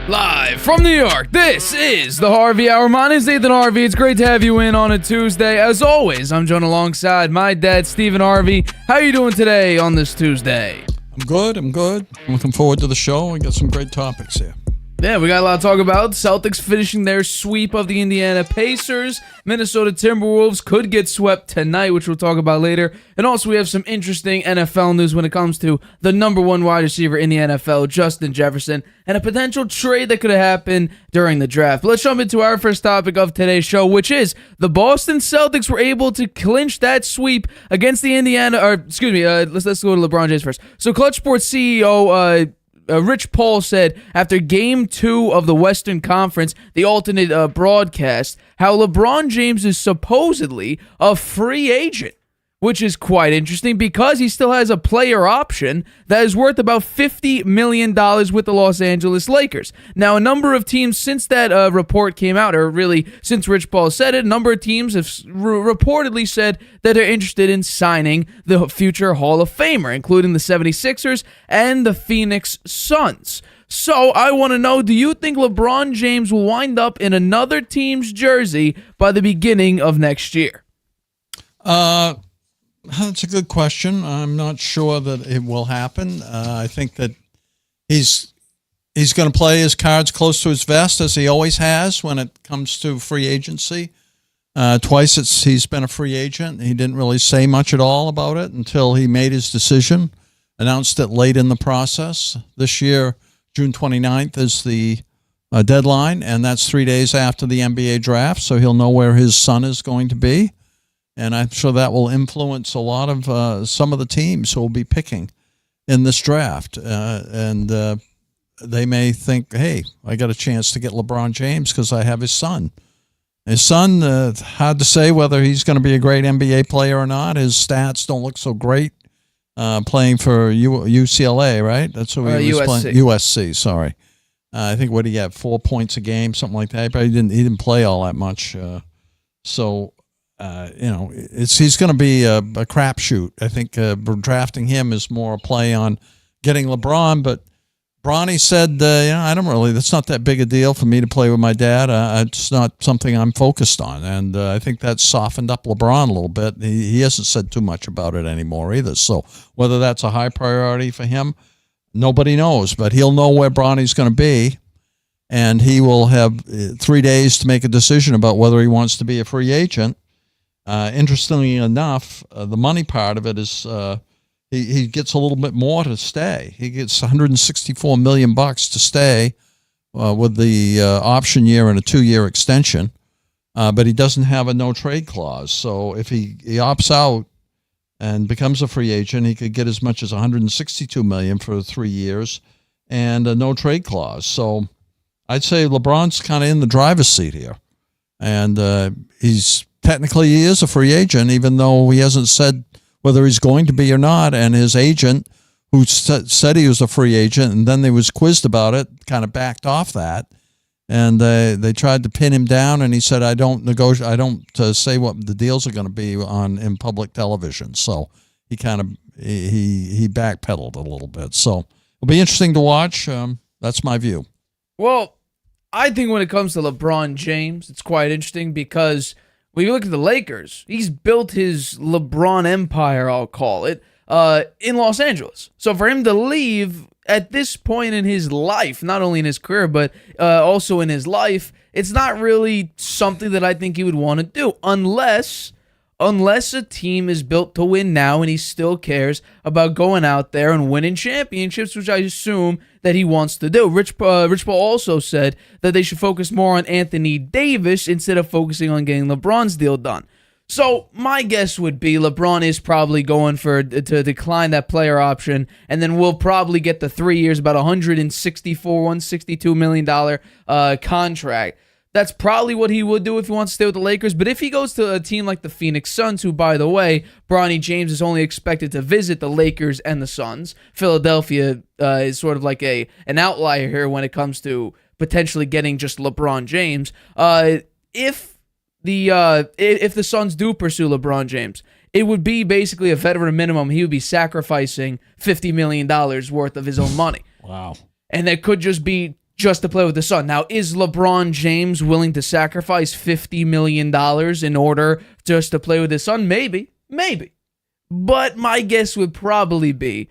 Live from New York, this is the Harvey Hour. My name is Nathan Harvey. It's great to have you in on a Tuesday. As always, I'm joined alongside my dad, Stephen Harvey. How are you doing today on this Tuesday? I'm good. I'm looking forward to the show. We got some great topics here. Yeah, we got a lot to talk about. Celtics finishing their sweep of the Indiana Pacers. Minnesota Timberwolves could get swept tonight, which we'll talk about later. And also, we have some interesting NFL news when it comes to the number one wide receiver in the NFL, Justin Jefferson, and a potential trade that could have happened during the draft. But let's jump into our first topic of today's show, which is the Boston Celtics were able to clinch that sweep against the let's go to LeBron James first. So, Kultch Sports CEO, Rich Paul said after Game 2 of the Western Conference, the alternate broadcast, how LeBron James is supposedly a free agent, which is quite interesting because he still has a player option that is worth about $50 million with the Los Angeles Lakers. Now, a number of teams since that report came out, or really since Rich Paul said it, a number of teams have reportedly said that they're interested in signing the future Hall of Famer, including the 76ers and the Phoenix Suns. So I want to know, do you think LeBron James will wind up in another team's jersey by the beginning of next year? That's a good question. I'm not sure that it will happen. I think that he's going to play his cards close to his vest, as he always has when it comes to free agency. Twice he's been a free agent. He didn't really say much at all about it until he made his decision, announced it late in the process. This year, June 29th is the deadline, and that's 3 days after the NBA draft, so he'll know where his son is going to be. And I'm sure that will influence a lot of some of the teams who will be picking in this draft. And they may think, hey, I got a chance to get LeBron James because I have his son. His son, hard to say whether he's going to be a great NBA player or not. His stats don't look so great playing for UCLA, right? That's what he was USC. playing. USC, sorry. I think, what did he have, 4 points a game, something like that. But he didn't play all that much. He's going to be a crapshoot. I think drafting him is more a play on getting LeBron, but Bronny said, I don't really, that's not that big a deal for me to play with my dad. It's not something I'm focused on. And I think that's softened up LeBron a little bit. He hasn't said too much about it anymore either. So whether that's a high priority for him, nobody knows. But he'll know where Bronny's going to be. And he will have 3 days to make a decision about whether he wants to be a free agent. Interestingly enough, the money part of it is he gets a little bit more to stay. He gets $164 million to stay with the option year and a 2-year extension, but he doesn't have a no-trade clause. So if he opts out and becomes a free agent, he could get as much as $162 million for 3 years and a no-trade clause. So I'd say LeBron's kind of in the driver's seat here. And technically he is a free agent, even though he hasn't said whether he's going to be or not. And his agent, who said he was a free agent, and then they was quizzed about it, kind of backed off that. And they tried to pin him down, and he said, I don't negotiate. I don't say what the deals are going to be in public television. So he kind of he backpedaled a little bit. So it'll be interesting to watch. That's my view. Well, I think when it comes to LeBron James, it's quite interesting because when you look at the Lakers, he's built his LeBron empire, I'll call it, in Los Angeles. So for him to leave at this point in his life, not only in his career, but also in his life, it's not really something that I think he would want to do unless a team is built to win now and he still cares about going out there and winning championships, which I assume that he wants to do. Rich Paul also said that they should focus more on Anthony Davis instead of focusing on getting LeBron's deal done. So my guess would be LeBron is probably going to decline that player option, and then we'll probably get the 3 years, about $162 million contract. That's probably what he would do if he wants to stay with the Lakers. But if he goes to a team like the Phoenix Suns, who, by the way, Bronny James is only expected to visit the Lakers and the Suns. Philadelphia is sort of like an outlier here when it comes to potentially getting just LeBron James. If the Suns do pursue LeBron James, it would be basically a veteran minimum. He would be sacrificing $50 million worth of his own money. Wow. And that could just be just to play with the Sun. Now, is LeBron James willing to sacrifice $50 million in order just to play with his son? Maybe. But my guess would probably be,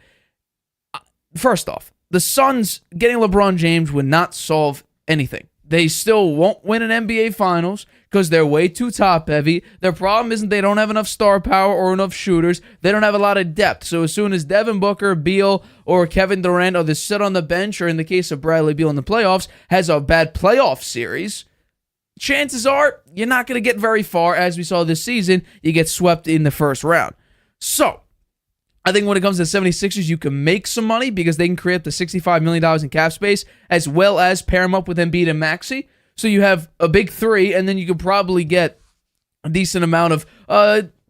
first off, the Suns getting LeBron James would not solve anything. They still won't win an NBA Finals because they're way too top-heavy. Their problem isn't they don't have enough star power or enough shooters. They don't have a lot of depth. So as soon as Devin Booker, Beal, or Kevin Durant either sit on the bench or in the case of Bradley Beal in the playoffs, has a bad playoff series, chances are you're not going to get very far. As we saw this season, you get swept in the first round. So I think when it comes to the 76ers, you can make some money because they can create up to $65 million in cap space, as well as pair them up with Embiid and Maxey. So you have a big three, and then you could probably get a decent amount of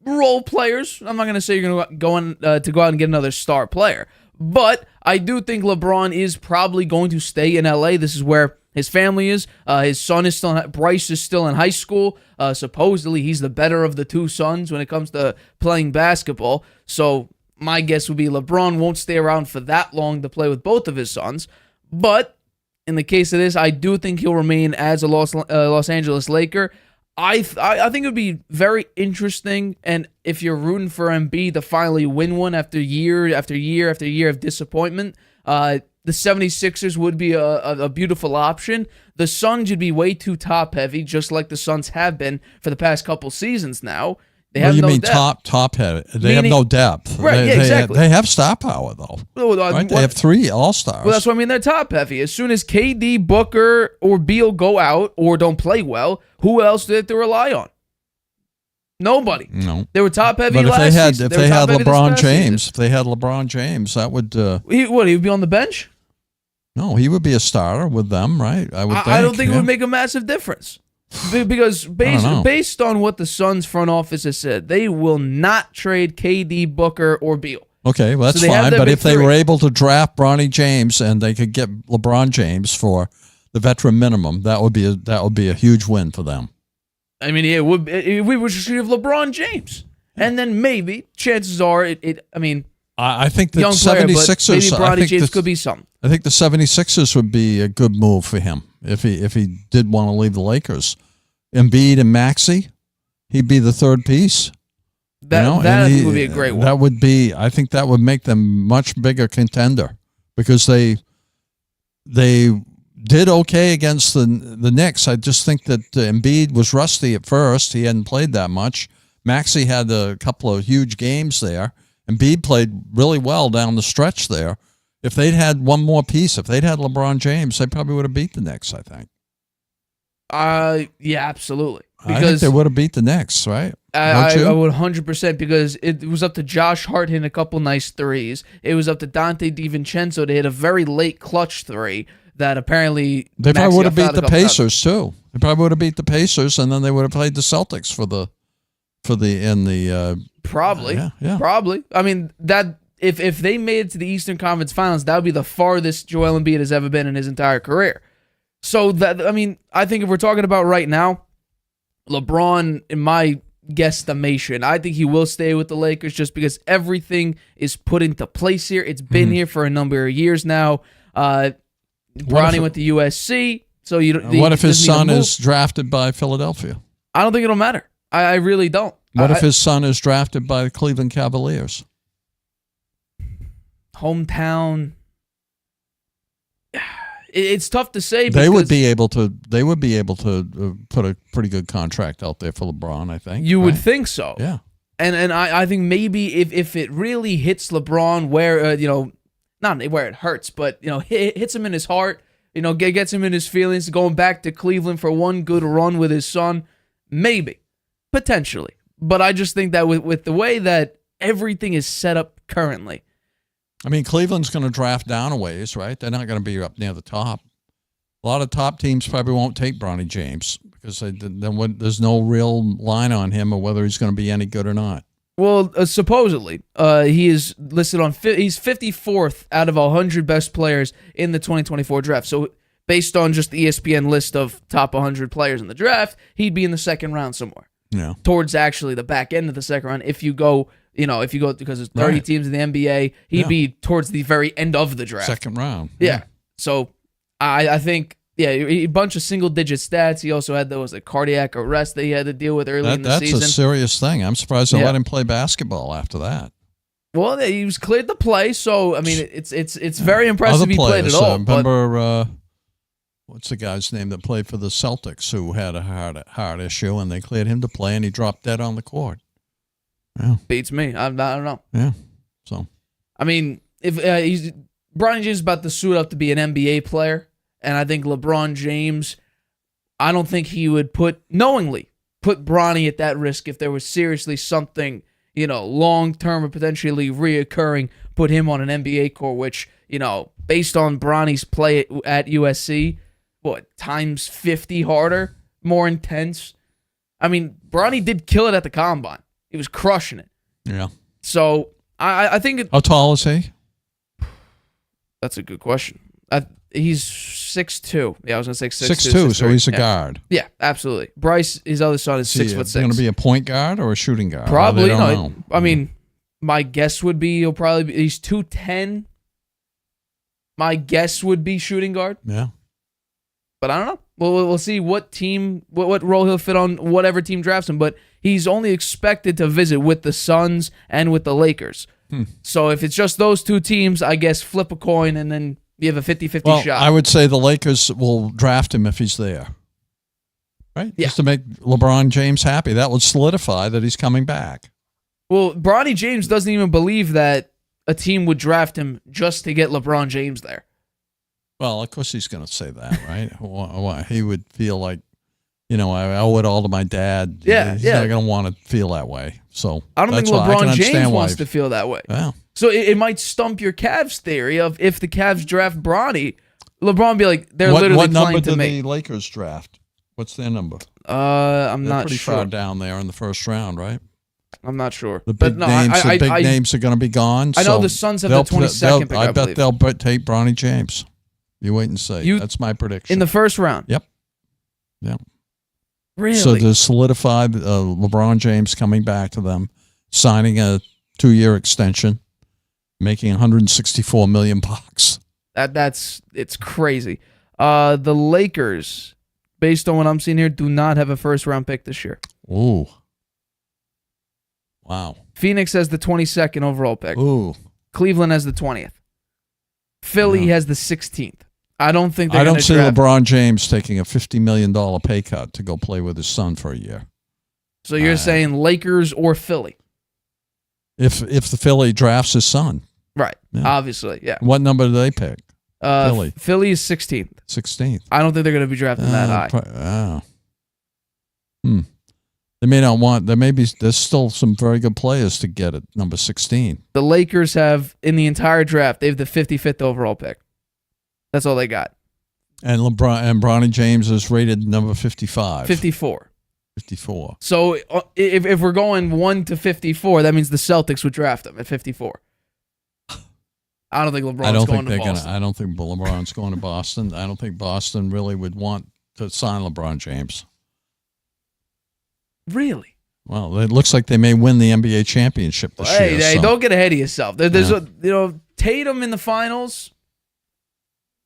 role players. I'm not going to say you're going to go out and get another star player, but I do think LeBron is probably going to stay in LA. This is where his family is. His son is still, Bryce is still in high school. Supposedly, he's the better of the two sons when it comes to playing basketball. So my guess would be LeBron won't stay around for that long to play with both of his sons. But in the case of this, I do think he'll remain as a Los Angeles Laker. I think it would be very interesting, and if you're rooting for Embiid to finally win one after year after year after year of disappointment, the 76ers would be a beautiful option. The Suns would be way too top-heavy, just like the Suns have been for the past couple seasons now. They have no depth. top heavy? They have no depth. Right, exactly. They have star power, though. Right? They have 3 all-stars. Well, that's what I mean. They're top-heavy. As soon as KD, Booker, or Beal go out or don't play well, who else do they have to rely on? Nobody. No. They were top-heavy last season. If they had LeBron James, that would... He would be on the bench? No, he would be a starter with them, right? I don't think it would make a massive difference. Because based on what the Suns front office has said, they will not trade KD, Booker, or Beal. Okay, well, that's fine. But if they were able to draft Bronny James and they could get LeBron James for the veteran minimum, that would be a huge win for them. I mean, it would. We would just have LeBron James, and then maybe chances are I mean, I think the young player, but 76ers. maybe I Bronny think James could be something. I think the 76ers would be a good move for him if he did want to leave the Lakers. Embiid and Maxey, he'd be the third piece. That I think would be a great one. That would be. I think that would make them much bigger contender because they did okay against the Knicks. I just think that Embiid was rusty at first. He hadn't played that much. Maxey had a couple of huge games there. Embiid played really well down the stretch there. If they'd had one more piece, if they'd had LeBron James, they probably would have beat the Knicks, I think. Yeah, absolutely. I think they would have beat the Knicks, right? I would 100% because it was up to Josh Hart hitting a couple nice threes. It was up to Dante DiVincenzo to hit a very late clutch three that apparently they probably would have beat the Pacers times. too. They probably would have beat the Pacers, and then they would have played the Celtics Probably. I mean, that if they made it to the Eastern Conference Finals, that would be the farthest Joel Embiid has ever been in his entire career. So I think if we're talking about right now, LeBron, in my guesstimation, I think he will stay with the Lakers just because everything is put into place here. It's been here for a number of years now. Bronny went to USC, so what if his son is drafted by Philadelphia? I don't think it'll matter. I really don't. What if his son is drafted by the Cleveland Cavaliers? Hometown. It's tough to say. They would be able to put a pretty good contract out there for LeBron. I think you would think so. Yeah, and I think maybe if it really hits LeBron where not where it hurts, but hits him in his heart, gets him in his feelings, going back to Cleveland for one good run with his son, maybe, potentially. But I just think that with the way that everything is set up currently. I mean, Cleveland's going to draft down a ways, right? They're not going to be up near the top. A lot of top teams probably won't take Bronny James because there's no real line on him or whether he's going to be any good or not. Well, supposedly, he is listed on. He's 54th out of 100 best players in the 2024 draft. So, based on just the ESPN list of top 100 players in the draft, he'd be in the second round somewhere. Yeah. Towards actually the back end of the second round, if you go because there's 30 teams in the NBA, he'd be towards the very end of the draft. Second round. Yeah. So, I think. Yeah, a bunch of single-digit stats. He also had those cardiac arrest that he had to deal with early in the season. That's a serious thing. I'm surprised they let him play basketball after that. Well, he was cleared to play, so I mean, it's very impressive he played at all. Remember, what's the guy's name that played for the Celtics who had a heart issue, and they cleared him to play, and he dropped dead on the court. Yeah, beats me. I don't know. Yeah, so I mean, if Bronny James is about to suit up to be an NBA player. And I think LeBron James, I don't think he would knowingly put Bronny at that risk if there was seriously something, long-term or potentially reoccurring, put him on an NBA court, which, based on Bronny's play at USC, times 50 harder, more intense. I mean, Bronny did kill it at the Combine. He was crushing it. Yeah. So, I think... How tall is he? That's a good question. He's 6'2". Yeah, I was going to say 6'2", so he's a guard. Yeah, absolutely. Bryce, his other son, is 6'6". Is he going to be a point guard or a shooting guard? Probably. Know. I mean, my guess would be he's 210. My guess would be shooting guard. Yeah. But I don't know. We'll see what team, what role he'll fit on whatever team drafts him. But he's only expected to visit with the Suns and with the Lakers. So if it's just those two teams, I guess flip a coin and then you have a 50-50 shot. I would say the Lakers will draft him if he's there. Right? Yeah. Just to make LeBron James happy. That would solidify that he's coming back. Well, Bronny James doesn't even believe that a team would draft him just to get LeBron James there. Well, of course he's going to say that, right? Why? He would feel like, I owe it all to my dad. Yeah, he's not going to want to feel that way. So I don't think LeBron James wants to feel that way. Yeah. So it might stump your Cavs theory of if the Cavs draft Bronny, LeBron would be like, they're literally what playing number to did me. the Lakers draft? What's their number? I'm They're not pretty sure. far down there in the first round, right? I'm not sure. The big names are going to be gone. I know the Suns have the 22nd pick, I bet they'll take Bronny James. You wait and see. That's my prediction. In the first round? Yep. Really? So to solidify LeBron James coming back to them, signing a 2-year extension, making $164 million. It's crazy. The Lakers, based on what I'm seeing here, do not have a first-round pick this year. Ooh. Wow. Phoenix has the 22nd overall pick. Ooh. Cleveland has the 20th. Philly has the 16th. I don't think I don't see LeBron James taking a $50 million pay cut to go play with his son for a year. So you're saying Lakers or Philly? If the Philly drafts his son. Right. Yeah. Obviously, yeah. What number do they pick? Philly. Philly is 16th. 16th. I don't think they're going to be drafting that high. They may not want. There's still some very good players to get at number 16. The Lakers have, in the entire draft, they have the 55th overall pick. That's all they got. And Bronny James is rated number 55. 54. 54. So if we're going 1 to 54, that means the Celtics would draft him at 54. I don't think LeBron's going to Boston. I don't think LeBron's going to Boston. I don't think Boston really would want to sign LeBron James. Really? Well, it looks like they may win the NBA championship this year. Hey, don't get ahead of yourself. There's Tatum in the finals.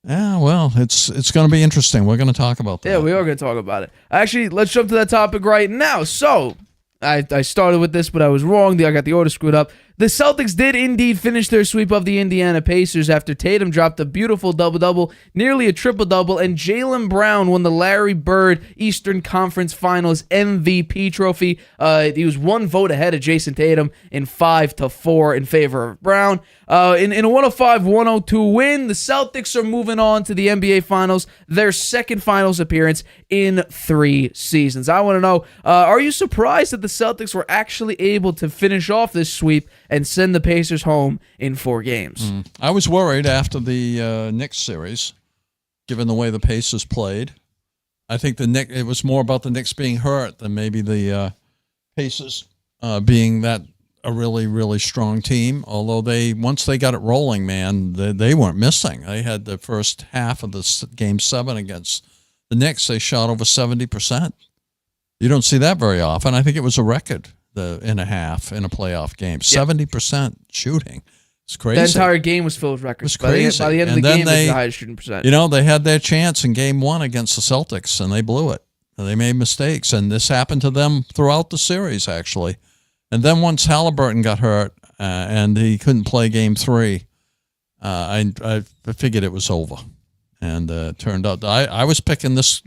Yeah, well, it's going to be interesting. We're going to talk about that. Yeah, we are going to talk about it. Actually, let's jump to that topic right now. So, I started with this, but I was wrong. I got the order screwed up. The Celtics did indeed finish their sweep of the Indiana Pacers after Tatum dropped a beautiful double-double, nearly a triple-double, and Jaylen Brown won the Larry Bird Eastern Conference Finals MVP trophy. He was one vote ahead of Jason Tatum in 5-4 in favor of Brown. In a 105-102 win, the Celtics are moving on to the NBA Finals, their second Finals appearance in 3 seasons. I want to know, are you surprised that the Celtics were actually able to finish off this sweep and send the Pacers home in 4 games? I was worried after the Knicks series, given the way the Pacers played. I think it was more about the Knicks being hurt than maybe the Pacers being that a really, really strong team. Although once they got it rolling, man, they weren't missing. They had the first half of the Game 7 against the Knicks. They shot over 70%. You don't see that very often. I think it was a record in a half in a playoff game. 70% shooting. It's crazy. The entire game was filled with records. It was crazy. By the end of the game, it was the highest shooting percent. They had their chance in Game 1 against the Celtics, and they blew it. They made mistakes, and this happened to them throughout the series, actually. And then once Halliburton got hurt and he couldn't play Game 3, I figured it was over. And it turned out I was picking this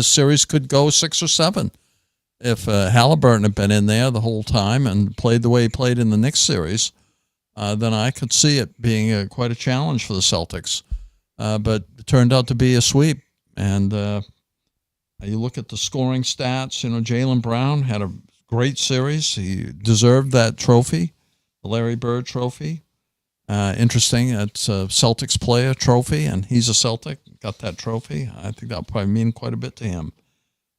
series could go 6 or 7. If Halliburton had been in there the whole time and played the way he played in the Knicks series, then I could see it being quite a challenge for the Celtics. But it turned out to be a sweep. And you look at the scoring stats, Jaylen Brown had a great series. He deserved that trophy, the Larry Bird trophy. Interesting, it's a Celtics player trophy, and he's a Celtic, got that trophy. I think that'll probably mean quite a bit to him.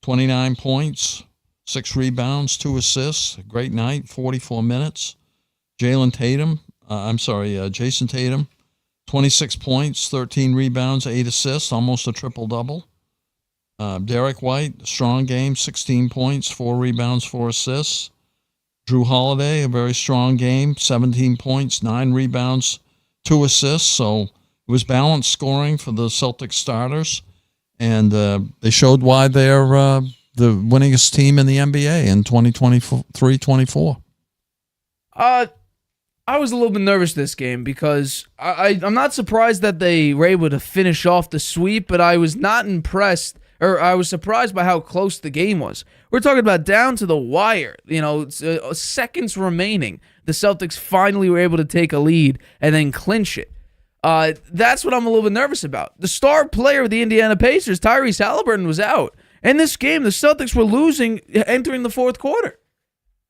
29 points. 6 rebounds, 2 assists. A great night, 44 minutes. Jason Tatum, 26 points, 13 rebounds, 8 assists, almost a triple-double. Derek White, strong game, 16 points, 4 rebounds, 4 assists. Drew Holiday, a very strong game, 17 points, 9 rebounds, 2 assists. So it was balanced scoring for the Celtics starters. And they showed why they're the winningest team in the NBA in 2023-24. I was a little bit nervous this game because I'm not surprised that they were able to finish off the sweep, but I was not impressed, or I was surprised by how close the game was. We're talking about down to the wire, seconds remaining. The Celtics finally were able to take a lead and then clinch it. That's what I'm a little bit nervous about. The star player of the Indiana Pacers, Tyrese Halliburton, was out. In this game, the Celtics were losing entering the 4th quarter.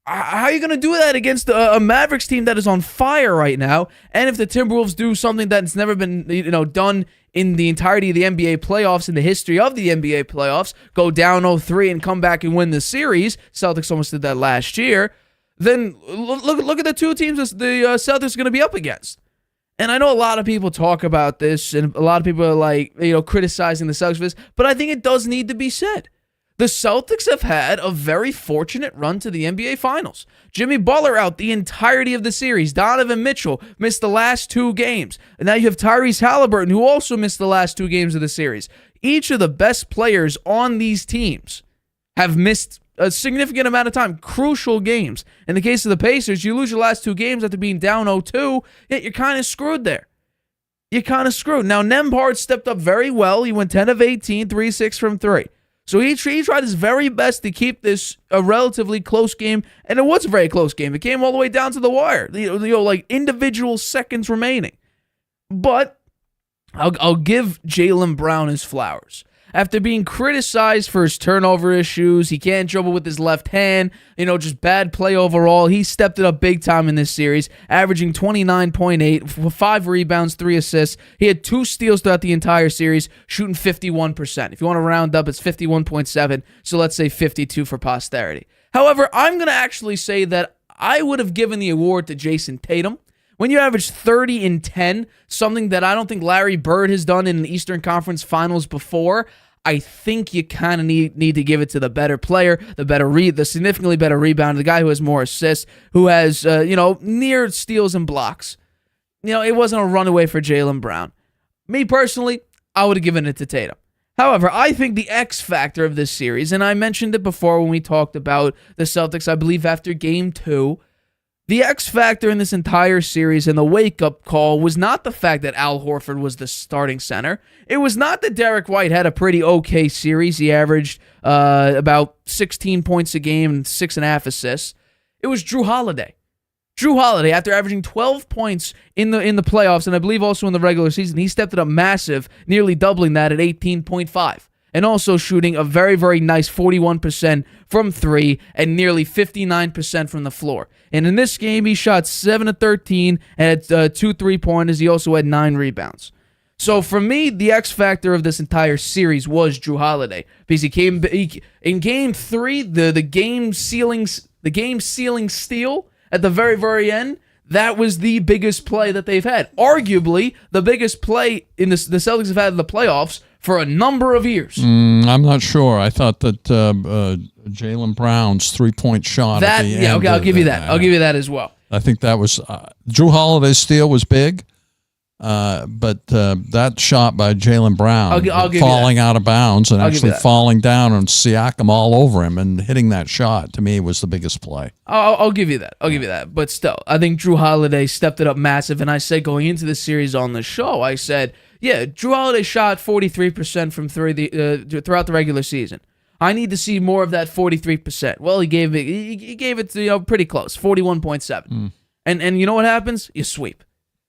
How are you going to do that against a Mavericks team that is on fire right now? And if the Timberwolves do something that's never been done in the entirety of the NBA playoffs, in the history of the NBA playoffs, go down 0-3 and come back and win the series, Celtics almost did that last year, then look at the 2 teams the Celtics are going to be up against. And I know a lot of people talk about this, and a lot of people are criticizing the Celtics for this, but I think it does need to be said. The Celtics have had a very fortunate run to the NBA Finals. Jimmy Butler out the entirety of the series. Donovan Mitchell missed the last 2 games. And now you have Tyrese Halliburton, who also missed the last 2 games of the series. Each of the best players on these teams have missed a significant amount of time, crucial games. In the case of the Pacers, you lose your last 2 games after being down 0-2, yet you're kind of screwed there. You're kind of screwed. Now, Nembhard stepped up very well. He went 10 of 18, 3-6 from 3. So he tried his very best to keep this a relatively close game, and it was a very close game. It came all the way down to the wire, like individual seconds remaining. But I'll give Jaylen Brown his flowers. After being criticized for his turnover issues, he can't dribble with his left hand, just bad play overall, he stepped it up big time in this series, averaging 29.8, 5 rebounds, 3 assists. He had 2 steals throughout the entire series, shooting 51%. If you want to round up, it's 51.7, so let's say 52 for posterity. However, I'm going to actually say that I would have given the award to Jason Tatum. When you average 30 and 10, something that I don't think Larry Bird has done in the Eastern Conference Finals before, I think you kind of need to give it to the better player, the significantly better rebounder, the guy who has more assists, who has near steals and blocks. It wasn't a runaway for Jaylen Brown. Me personally, I would have given it to Tatum. However, I think the X factor of this series, and I mentioned it before when we talked about the Celtics, I believe after Game 2, the X factor in this entire series and the wake-up call was not the fact that Al Horford was the starting center. It was not that Derek White had a pretty okay series. He averaged about 16 points a game and 6.5 assists. It was Jrue Holiday. Jrue Holiday, after averaging 12 points in the playoffs, and I believe also in the regular season, he stepped it up massive, nearly doubling that at 18.5. And also shooting a very, very nice 41% from 3 and nearly 59% from the floor. And in this game, he shot 7 of 13 and had 2 3-pointers. He also had 9 rebounds. So for me, the X factor of this entire series was Jrue Holiday, because in Game 3, the game sealing steal at the very, very end. That was the biggest play that they've had. Arguably, the biggest play the Celtics have had in the playoffs for a number of years. I'm not sure. I thought that Jaylen Brown's 3-point shot at the end. Okay, I'll give you that. I'll give you that as well. I think that was Jrue Holiday's steal was big, but that shot by Jaylen Brown falling out of bounds and actually falling down and Siakam all over him and hitting that shot, to me, was the biggest play. I'll give you that. I'll give you that. But still, I think Jrue Holiday stepped it up massive, and I said going into this series on the show, I said, yeah, Jrue Holiday shot 43% from 3 throughout the regular season. I need to see more of that 43%. Well, he gave it to, pretty close, 41.7. And you know what happens? You sweep.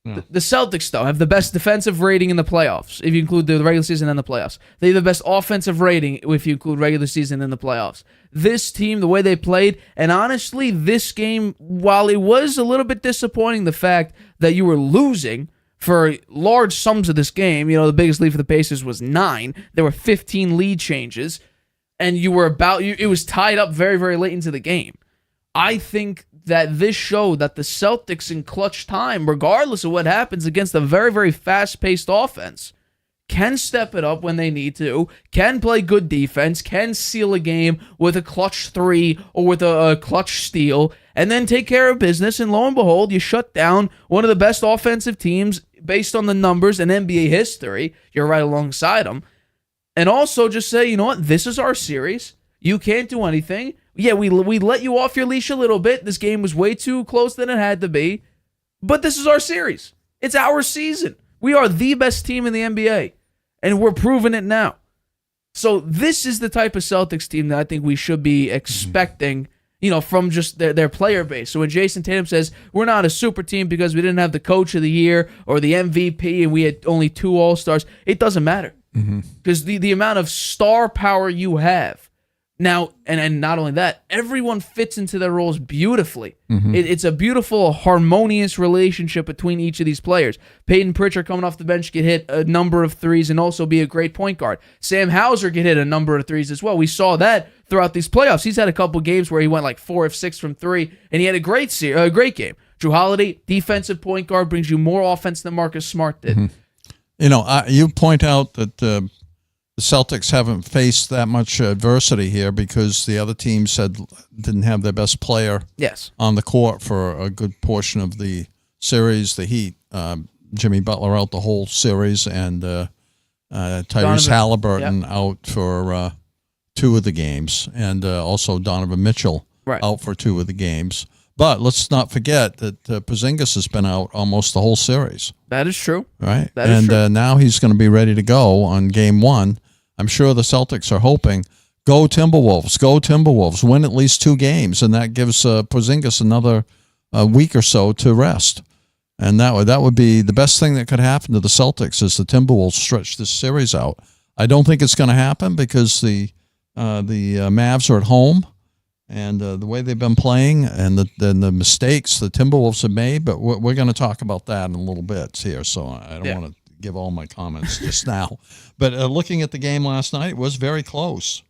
Yeah. The Celtics, though, have the best defensive rating in the playoffs, if you include the regular season and the playoffs. They have the best offensive rating if you include regular season and the playoffs. This team, the way they played, and honestly, this game, while it was a little bit disappointing, the fact that you were losing for large sums of this game, the biggest lead for the Pacers was 9. There were 15 lead changes, and it was tied up very, very late into the game. I think that this showed that the Celtics in clutch time, regardless of what happens against a very, very fast-paced offense, can step it up when they need to, can play good defense, can seal a game with a clutch 3 or with a clutch steal, and then take care of business, and lo and behold, you shut down one of the best offensive teams based on the numbers and NBA history. You're right alongside them. And also just say, you know what, this is our series. You can't do anything. Yeah, we let you off your leash a little bit. This game was way too close than it had to be. But this is our series. It's our season. We are the best team in the NBA. And we're proving it now. So this is the type of Celtics team that I think we should be expecting, from just their player base. So when Jason Tatum says, we're not a super team because we didn't have the coach of the year or the MVP and we had only 2 All-Stars, it doesn't matter. Because the amount of star power you have. Now, and not only that, everyone fits into their roles beautifully. It's a beautiful, harmonious relationship between each of these players. Peyton Pritchard coming off the bench could hit a number of threes and also be a great point guard. Sam Hauser could hit a number of threes as well. We saw that throughout these playoffs. He's had a couple games where he went like 4 of 6 from 3, and he had a great game. Jrue Holiday, defensive point guard, brings you more offense than Marcus Smart did. You point out that the the Celtics haven't faced that much adversity here because the other teams didn't have their best player on the court for a good portion of the series. The Heat, Jimmy Butler out the whole series, and Tyrese Halliburton out for 2 of the games, and also Donovan Mitchell out for 2 of the games. But let's not forget that Porzingis has been out almost the whole series. That is true. Right? Now he's going to be ready to go on game 1. I'm sure the Celtics are hoping, go Timberwolves, win at least 2 games, and that gives Porzingis another week or so to rest. And that would be the best thing that could happen to the Celtics is the Timberwolves stretch this series out. I don't think it's going to happen because the Mavs are at home, and the way they've been playing and the mistakes the Timberwolves have made. But we're going to talk about that in a little bit here, so I don't want to give all my comments just now. But looking at the game last night, it was very close.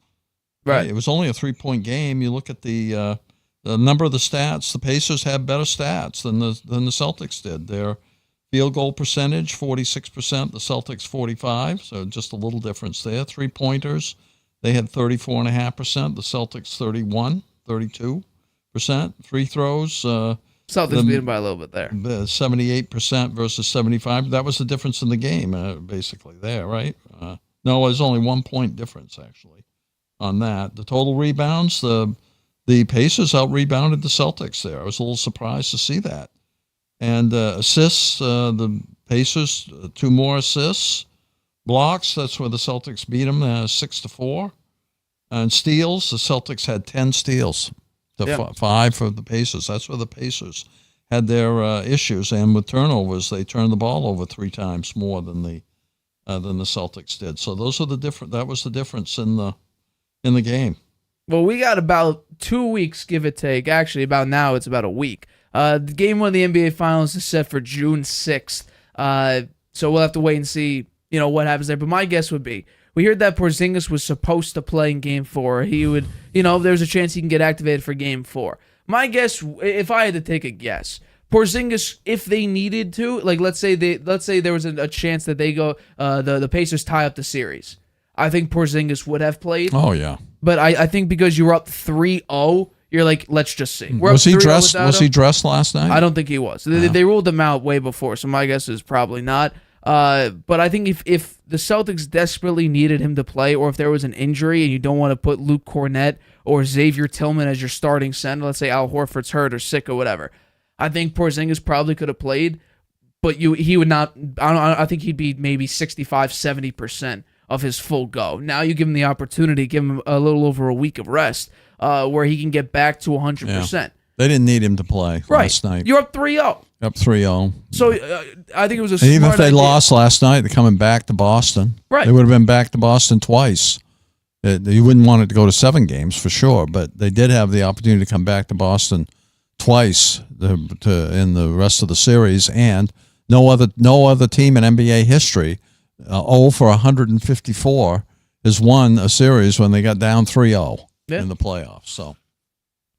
Right. It was only a 3-point game. You look at the number of the stats, the Pacers had better stats than the Celtics did. Their field goal percentage, 46%, the Celtics 45%, so just a little difference there. 3-pointers, they had 34.5%, the Celtics 32%. Free throws, Celtics beat them by a little bit there. 78% versus 75%. That was the difference in the game, basically, there, right? No, it was only 1 point difference, actually, on that. The total rebounds, the Pacers out-rebounded the Celtics there. I was a little surprised to see that. And assists, the Pacers, 2 more assists. Blocks, that's where the Celtics beat them, 6-4. And steals, the Celtics had 10 steals to 5 for the Pacers. That's where the Pacers had their issues. And with turnovers, they turned the ball over 3 times more than the Celtics did. So those are that was the difference in the game. Well, we got about 2 weeks, give or take. Actually, about now, it's about a week. The game 1 of the NBA Finals is set for June 6th. So we'll have to wait and see, what happens there. But my guess would be, we heard that Porzingis was supposed to play in Game 4. He would, there's a chance he can get activated for Game 4. My guess, if I had to take a guess, Porzingis, if they needed to, like let's say there was a chance that they go, the Pacers tie up the series. I think Porzingis would have played. Oh yeah. But I think because you were up 3-0, you're like, let's just see. Was he dressed? Was he dressed last night? I don't think he was. They ruled him out way before, so my guess is probably not. But I think if the Celtics desperately needed him to play, or if there was an injury and you don't want to put Luke Cornett or Xavier Tillman as your starting center, let's say Al Horford's hurt or sick or whatever, I think Porzingis probably could have played, but he would not. I think he'd be maybe 65-70% of his full go. Now you give him the opportunity, give him a little over a week of rest, where he can get back to 100%. Yeah. They didn't need him to play last night. You're up 3-0. Up 3-0. So I think it was a smart even if they idea. lost last night, they're coming back to Boston. Right. They would have been back to Boston twice. You wouldn't want it to go to 7 games for sure, but they did have the opportunity to come back to Boston twice in the rest of the series, and no other team in NBA history 0 for 154 has won a series when they got down 3-0 in the playoffs. So,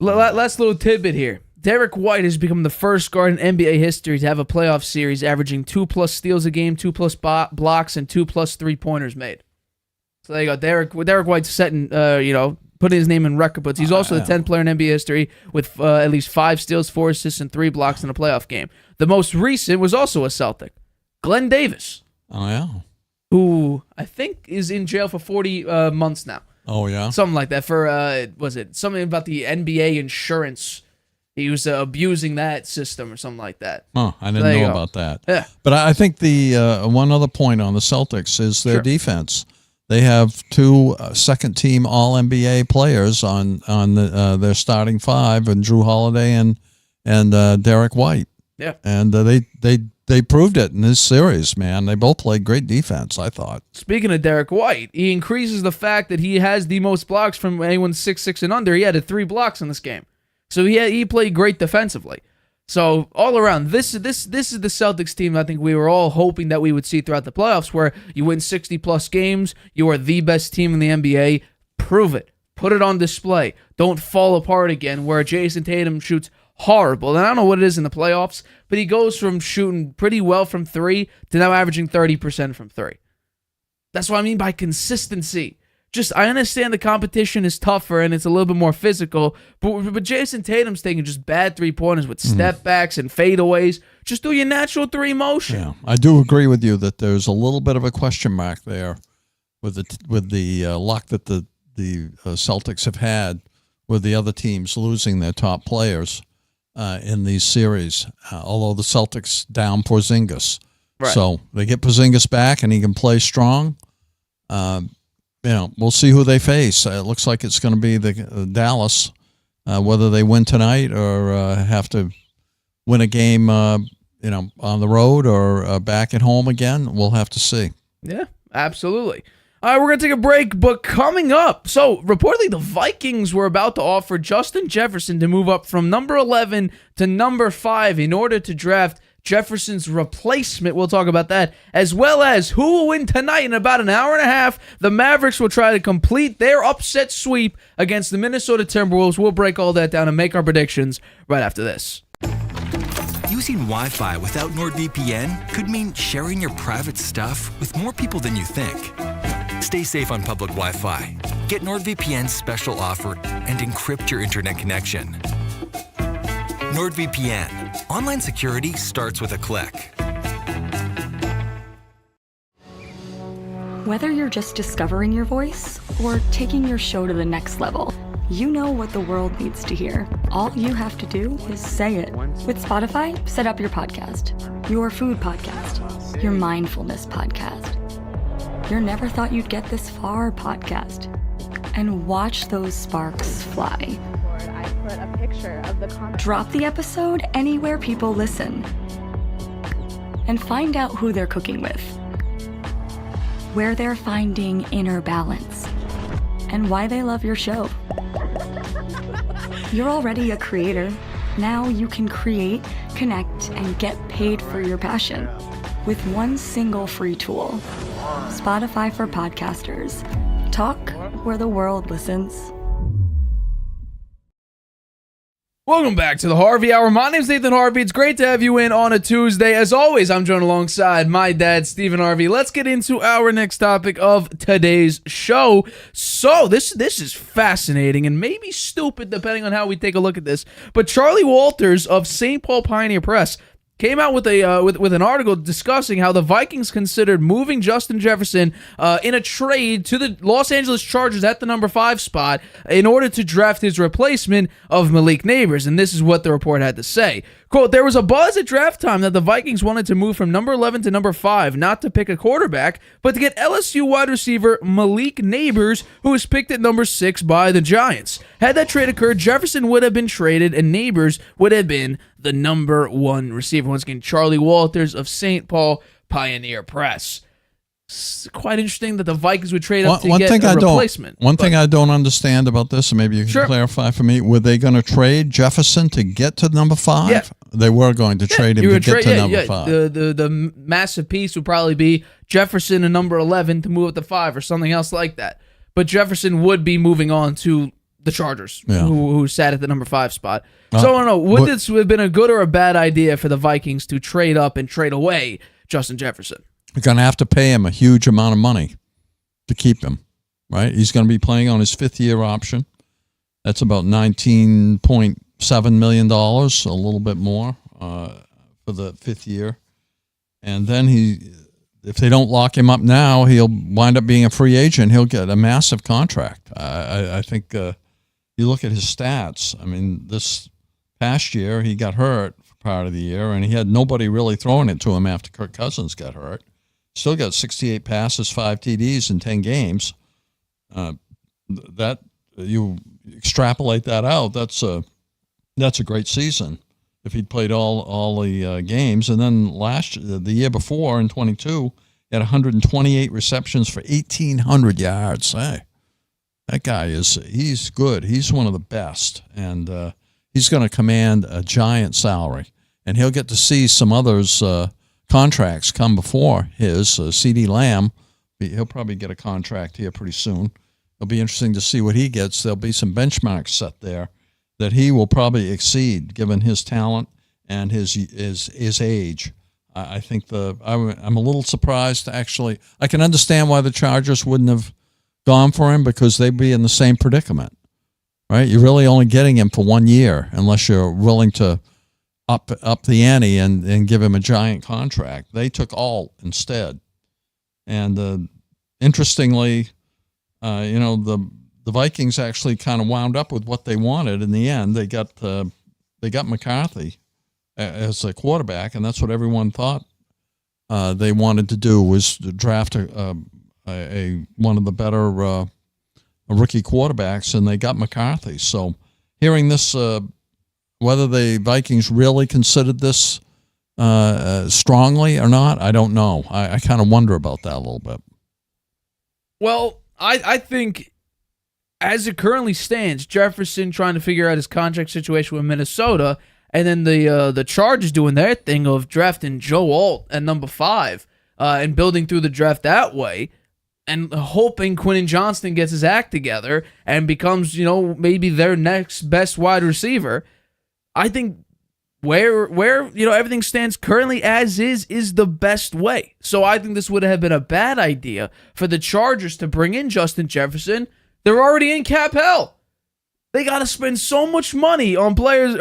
last little tidbit here. Derek White has become the first guard in NBA history to have a playoff series averaging 2+ steals a game, 2+ blocks, and 2+ 3-pointers made. So there you go. Derek White's setting, putting his name in record books. He's also the 10th player in NBA history with at least 5 steals, 4 assists, and 3 blocks in a playoff game. The most recent was also a Celtic, Glenn Davis. Oh yeah. Who I think is in jail for 40 months now. Oh, yeah? Something like that for, was it something about the NBA insurance? He was abusing that system or something like that. Huh, I didn't know about that. Yeah. But I think the one other point on the Celtics is their defense. They have 2 second-team All-NBA players on their starting 5, and Drew Holiday and Derek White. Yeah. And they proved it in this series, man. They both played great defense, I thought. Speaking of Derek White, he increases the fact that he has the most blocks from anyone 6'6" and under. He had 3 blocks in this game. So he played great defensively. So all around, this is the Celtics team I think we were all hoping that we would see throughout the playoffs, where you win 60-plus games, you are the best team in the NBA. Prove it. Put it on display. Don't fall apart again where Jason Tatum shoots horrible. And I don't know what it is in the playoffs, but he goes from shooting pretty well from 3 to now averaging 30% from 3. That's what I mean by consistency. Just, I understand the competition is tougher and it's a little bit more physical, but Jason Tatum's taking just bad three-pointers with step backs and fadeaways. Just do your natural three motion. Yeah, I do agree with you that there's a little bit of a question mark there with the luck that the Celtics have had with the other teams losing their top players in these series. Although the Celtics down Porzingis, Right. So they get Porzingis back and he can play strong. We'll see who they face. It looks like it's going to be the Dallas, whether they win tonight or have to win a game, on the road or back at home again. We'll have to see. Yeah, absolutely. All right, we're going to take a break, but coming up, so reportedly the Vikings were about to offer Justin Jefferson to move up from number 11 to number 5 in order to draft Jefferson's replacement. We'll talk about that, as well as who will win tonight in about an hour and a half. The Mavericks will try to complete their upset sweep against the Minnesota Timberwolves. We'll break all that down and make our predictions right after this. Using Wi-Fi without NordVPN could mean sharing your private stuff with more people than you think. Stay safe on public Wi-Fi. Get NordVPN's special offer and encrypt your internet connection. NordVPN. Online security starts with a click. Whether you're just discovering your voice or taking your show to the next level, you know what the world needs to hear. All you have to do is say it. With Spotify, set up your podcast. Your food podcast. Your mindfulness podcast. Your never thought you'd get this far podcast. And watch those sparks fly. I put a picture of the comment. Drop the episode anywhere people listen. And find out who they're cooking with. Where they're finding inner balance. And why they love your show. You're already a creator. Now you can create, connect, and get paid for your passion with one single free tool. Spotify for podcasters. Talk where the world listens. Welcome back to the Harvey Hour. My name's Nathan Harvey. It's great to have you in on a Tuesday. As always, I'm joined alongside my dad, Stephen Harvey. Let's get into our next topic of today's show. So this is fascinating and maybe stupid depending on how we take a look at this. But Charlie Walters of St. Paul Pioneer Press came out with a with an article discussing how the Vikings considered moving Justin Jefferson in a trade to the Los Angeles Chargers at the number 5 spot in order to draft his replacement of Malik Nabers. And this is what the report had to say. Quote, there was a buzz at draft time that the Vikings wanted to move from number 11 to number 5, not to pick a quarterback, but to get LSU wide receiver Malik Nabers, who was picked at number 6 by the Giants. Had that trade occurred, Jefferson would have been traded and Nabers would have been the number 1 receiver. Once again, Charlie Walters of St. Paul Pioneer Press. It's quite interesting that the Vikings would trade up to get a replacement. One thing I don't understand about this, and maybe you can clarify for me, were they going to trade Jefferson to get to number 5? Yeah. They were going to trade him to get to number 5. The massive piece would probably be Jefferson and number 11 to move up to 5 or something else like that. But Jefferson would be moving on to the Chargers, who sat at the number 5 spot. So I don't know, would this have been a good or a bad idea for the Vikings to trade up and trade away Justin Jefferson? You're going to have to pay him a huge amount of money to keep him, right? He's going to be playing on his 5th-year option. That's about $19.7 million, a little bit more for the 5th year. And then if they don't lock him up now, he'll wind up being a free agent. He'll get a massive contract. I think you look at his stats. I mean, this past year he got hurt for part of the year, and he had nobody really throwing it to him after Kirk Cousins got hurt. Still got 68 passes, 5 TDs in 10 games. That you extrapolate that out, that's a great season if he'd played all the games. And then the year before in 22, he had 128 receptions for 1,800 yards. Hey, that guy he's good. He's one of the best, and he's going to command a giant salary, and he'll get to see some others' contracts come before his. CeeDee Lamb, he'll probably get a contract here pretty soon. It'll be interesting to see what he gets. There'll be some benchmarks set there that he will probably exceed given his talent and his age. I think I'm a little surprised, actually. I can understand why the Chargers wouldn't have gone for him, because they'd be in the same predicament, right? You're really only getting him for 1 year unless you're willing to up the ante and give him a giant contract. They took all instead. And interestingly, the Vikings actually kind of wound up with what they wanted in the end. They got McCarthy as a quarterback, and that's what everyone thought they wanted to do, was to draft one of the better rookie quarterbacks, and they got McCarthy. So hearing this, whether the Vikings really considered this strongly or not, I don't know. I kind of wonder about that a little bit. Well, I think as it currently stands, Jefferson trying to figure out his contract situation with Minnesota, and then the Chargers doing their thing of drafting Joe Alt at number 5 and building through the draft that way, and hoping Quentin Johnston gets his act together and becomes, maybe their next best wide receiver. I think where everything stands currently as is the best way. So I think this would have been a bad idea for the Chargers to bring in Justin Jefferson. They're already in cap hell. They got to spend so much money on players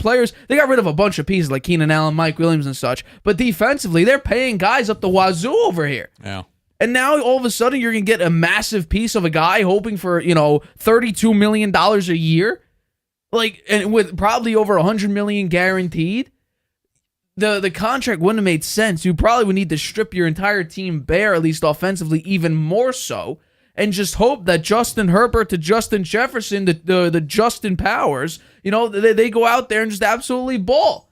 players. They got rid of a bunch of pieces like Keenan Allen, Mike Williams, and such. But defensively, they're paying guys up the wazoo over here. Yeah. And now all of a sudden you're going to get a massive piece of a guy hoping for, $32 million a year. And with probably over $100 million guaranteed. The contract wouldn't have made sense. You probably would need to strip your entire team bare, at least offensively, even more so. And just hope that Justin Herbert to Justin Jefferson, the Justin Powers, they go out there and just absolutely ball.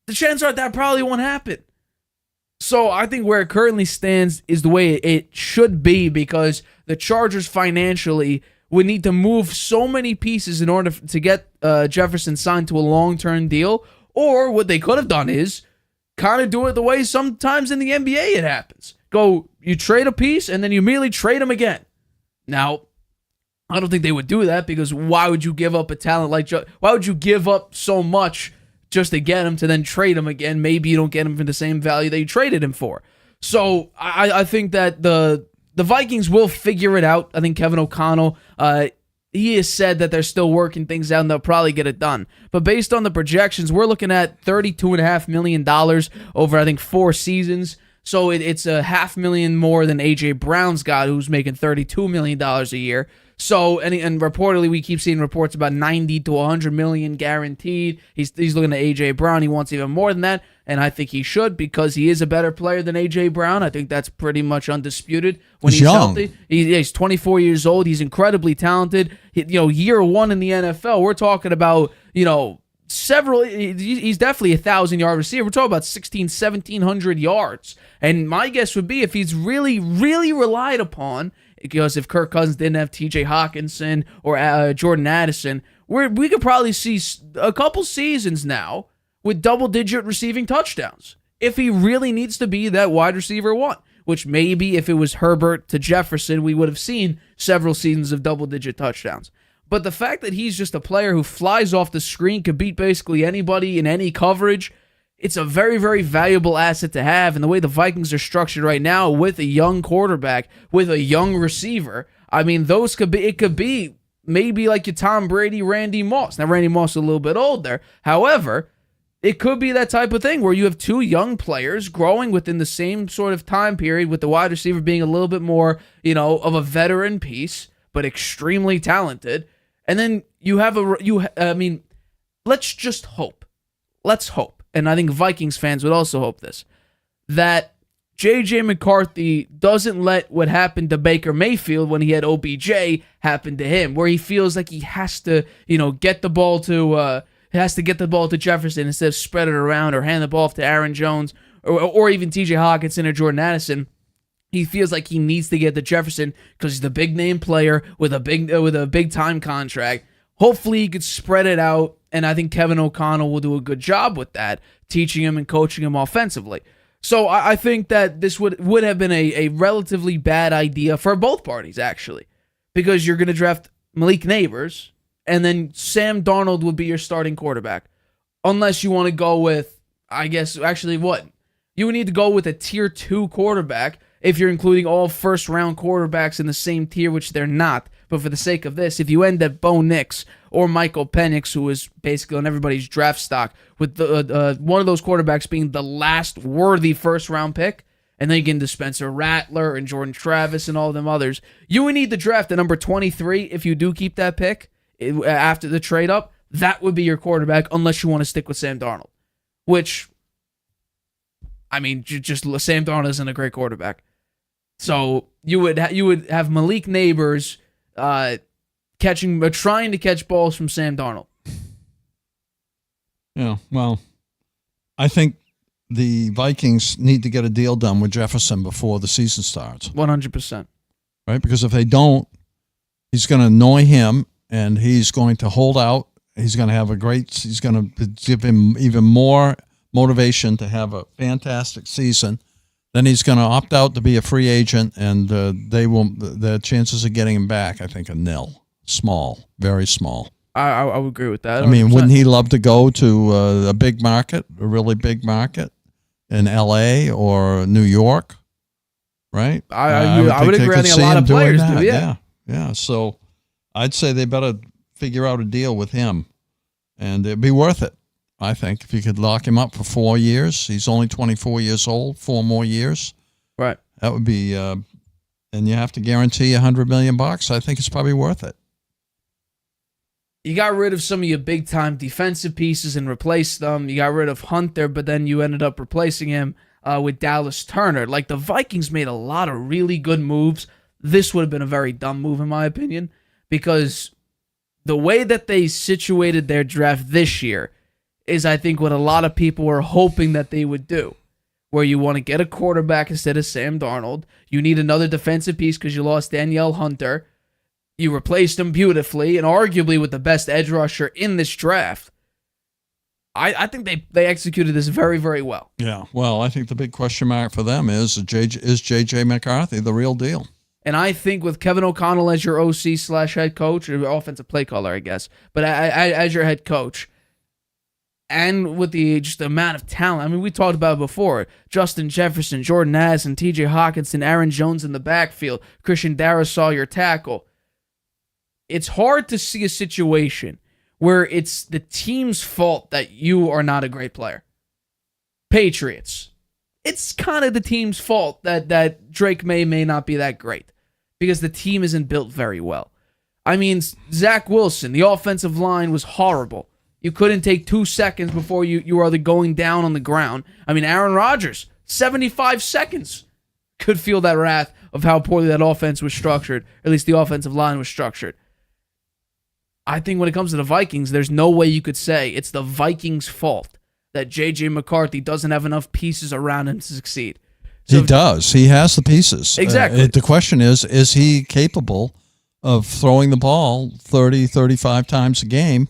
The chances are that probably won't happen. So I think where it currently stands is the way it should be, because the Chargers financially would need to move so many pieces in order to get Jefferson signed to a long-term deal. Or what they could have done is kind of do it the way sometimes in the NBA it happens. You trade a piece and then you immediately trade him again. Now, I don't think they would do that, because why would you give up a talent why would you give up so much just to get him to then trade him again? Maybe you don't get him for the same value that you traded him for. So I think that the Vikings will figure it out. I think Kevin O'Connell, he has said that they're still working things out and they'll probably get it done. But based on the projections, we're looking at $32.5 million over, I think, 4 seasons. So it's $500,000 more than A.J. Brown's got, who's making $32 million a year. So, and reportedly, we keep seeing reports about $90 to $100 million guaranteed. He's looking at A.J. Brown. He wants even more than that, and I think he should, because he is a better player than A.J. Brown. I think that's pretty much undisputed. When he's young. Healthy, he's 24 years old. He's incredibly talented. Year 1 in the NFL, we're talking about, several. He's definitely a 1,000-yard receiver. We're talking about 1,700 yards. And my guess would be, if he's really, really relied upon, because if Kirk Cousins didn't have T.J. Hawkinson or Jordan Addison, we could probably see a couple seasons now with double-digit receiving touchdowns, if he really needs to be that wide receiver 1, which maybe if it was Herbert to Jefferson, we would have seen several seasons of double-digit touchdowns. But the fact that he's just a player who flies off the screen, could beat basically anybody in any coverage, it's a very, very valuable asset to have. And the way the Vikings are structured right now, with a young quarterback, with a young receiver, I mean, it could be maybe like your Tom Brady, Randy Moss. Now, Randy Moss is a little bit older. However, it could be that type of thing where you have 2 young players growing within the same sort of time period, with the wide receiver being a little bit more, of a veteran piece, but extremely talented. And then you have let's just hope. Let's hope. And I think Vikings fans would also hope this, that J.J. McCarthy doesn't let what happened to Baker Mayfield when he had OBJ happen to him, where he feels like he has to, get the ball to Jefferson instead of spread it around, or hand the ball off to Aaron Jones or even T.J. Hawkinson or Jordan Addison. He feels like he needs to get to Jefferson because he's the big name player with a big time contract. Hopefully he could spread it out, and I think Kevin O'Connell will do a good job with that, teaching him and coaching him offensively. So I think that this would have been a relatively bad idea for both parties, actually, because you're going to draft Malik Nabers, and then Sam Darnold would be your starting quarterback, unless you want to go with, I guess, actually what? You would need to go with a tier 2 quarterback if you're including all first-round quarterbacks in the same tier, which they're not. But for the sake of this, if you end at Bo Nix or Michael Penix, who is basically on everybody's draft stock, with the one of those quarterbacks being the last worthy first-round pick, and then you get into Spencer Rattler and Jordan Travis and all them others, you would need to draft at number 23 if you do keep that pick after the trade-up. That would be your quarterback unless you want to stick with Sam Darnold, which, I mean, just Sam Darnold isn't a great quarterback. So you would have Malik Nabers trying to catch balls from Sam Darnold. Yeah, well, I think the Vikings need to get a deal done with Jefferson before the season starts. 100%. Right? Because if they don't, he's going to annoy him, and he's going to hold out. He's going to give him even more motivation to have a fantastic season. Then he's going to opt out to be a free agent, and the chances of getting him back, I think, are nil. Small, very small. I would agree with that. 100%. I mean, wouldn't he love to go to a big market, a really big market in L.A. or New York? Right? I would agree. I think a lot of players do. Yeah. So I'd say they better figure out a deal with him, and it'd be worth it. I think if you could lock him up for 4 years, he's only 24 years old, 4 more years. Right. That would be, and you have to guarantee $100 million. I think it's probably worth it. You got rid of some of your big-time defensive pieces and replaced them. You got rid of Hunter, but then you ended up replacing him with Dallas Turner. Like, the Vikings made a lot of really good moves. This would have been a very dumb move, in my opinion, because the way that they situated their draft this year is, I think, what a lot of people were hoping that they would do, where you want to get a quarterback instead of Sam Darnold. You need another defensive piece because you lost Danielle Hunter. You replaced him beautifully and arguably with the best edge rusher in this draft. I think they executed this very, very well. Yeah, well, I think the big question mark for them is J.J. McCarthy the real deal? And I think with Kevin O'Connell as your OC/head coach, or offensive play caller, I guess, but as your head coach, and with the amount of talent, I mean, we talked about it before, Justin Jefferson, Jordan Addison, T.J. Hawkinson, Aaron Jones in the backfield, Christian Darrisaw, your tackle. It's hard to see a situation where it's the team's fault that you are not a great player. Patriots. It's kind of the team's fault that Drake may not be that great because the team isn't built very well. I mean, Zach Wilson, the offensive line was horrible. You couldn't take 2 seconds before you were either going down on the ground. I mean, Aaron Rodgers, 75 seconds, could feel that wrath of how poorly that offense was structured, or at least the offensive line was structured. I think when it comes to the Vikings, there's no way you could say it's the Vikings' fault that J.J. McCarthy doesn't have enough pieces around him to succeed. So he does. He has the pieces. Exactly. The question is he capable of throwing the ball 30, 35 times a game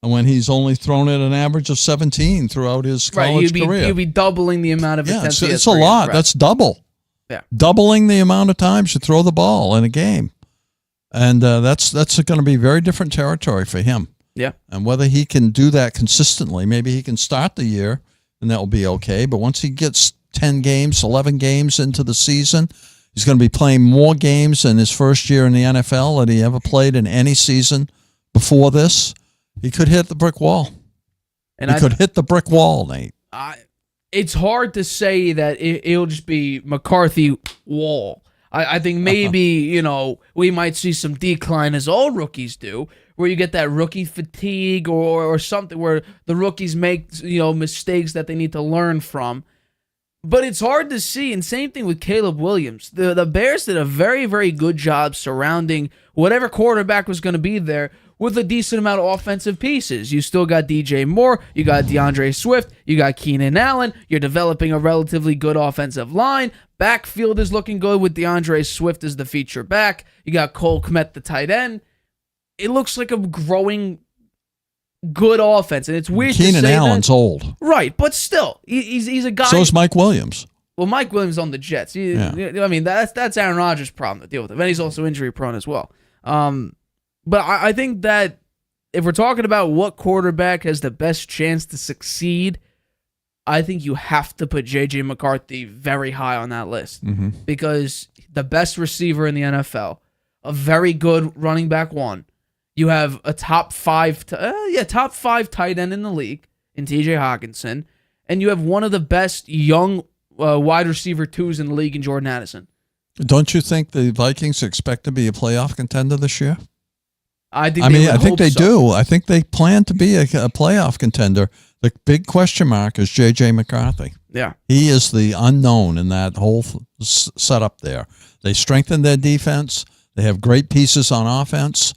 when he's only thrown it an average of 17 throughout his college career? You'd be doubling the amount of intensity. It's a lot. Right. That's double. Yeah. Doubling the amount of times you throw the ball in a game. And that's going to be very different territory for him. Yeah. And whether he can do that consistently, maybe he can start the year and that will be okay. But once he gets 10 games, 11 games into the season, he's going to be playing more games in his first year in the NFL than he ever played in any season before this. He could hit the brick wall. He could hit the brick wall, Nate. It's hard to say that it'll just be McCarthy wall. I think maybe, we might see some decline as all rookies do, where you get that rookie fatigue or something where the rookies make, mistakes that they need to learn from. But it's hard to see, and same thing with Caleb Williams. The Bears did a very, very good job surrounding whatever quarterback was going to be there with a decent amount of offensive pieces. You still got DJ Moore, you got DeAndre Swift, you got Keenan Allen, you're developing a relatively good offensive line. Backfield is looking good with DeAndre Swift as the feature back. You got Cole Kmet, the tight end. It looks like a growing good offense, and it's weird to say Keenan Allen's old. Right, but still, he's a guy. So is Mike Williams. Well, Mike Williams on the Jets. I mean, that's Aaron Rodgers' problem to deal with. And he's also injury prone as well. But I think that if we're talking about what quarterback has the best chance to succeed, I think you have to put J.J. McCarthy very high on that list because the best receiver in the NFL, a very good running back one. You have a top five tight end in the league in T.J. Hawkinson, and you have one of the best young wide receiver twos in the league in Jordan Addison. Don't you think the Vikings expect to be a playoff contender this year? I think they do. I think they plan to be a playoff contender. The big question mark is J.J. McCarthy. Yeah. He is the unknown in that whole setup there. They strengthened their defense. They have great pieces on offense.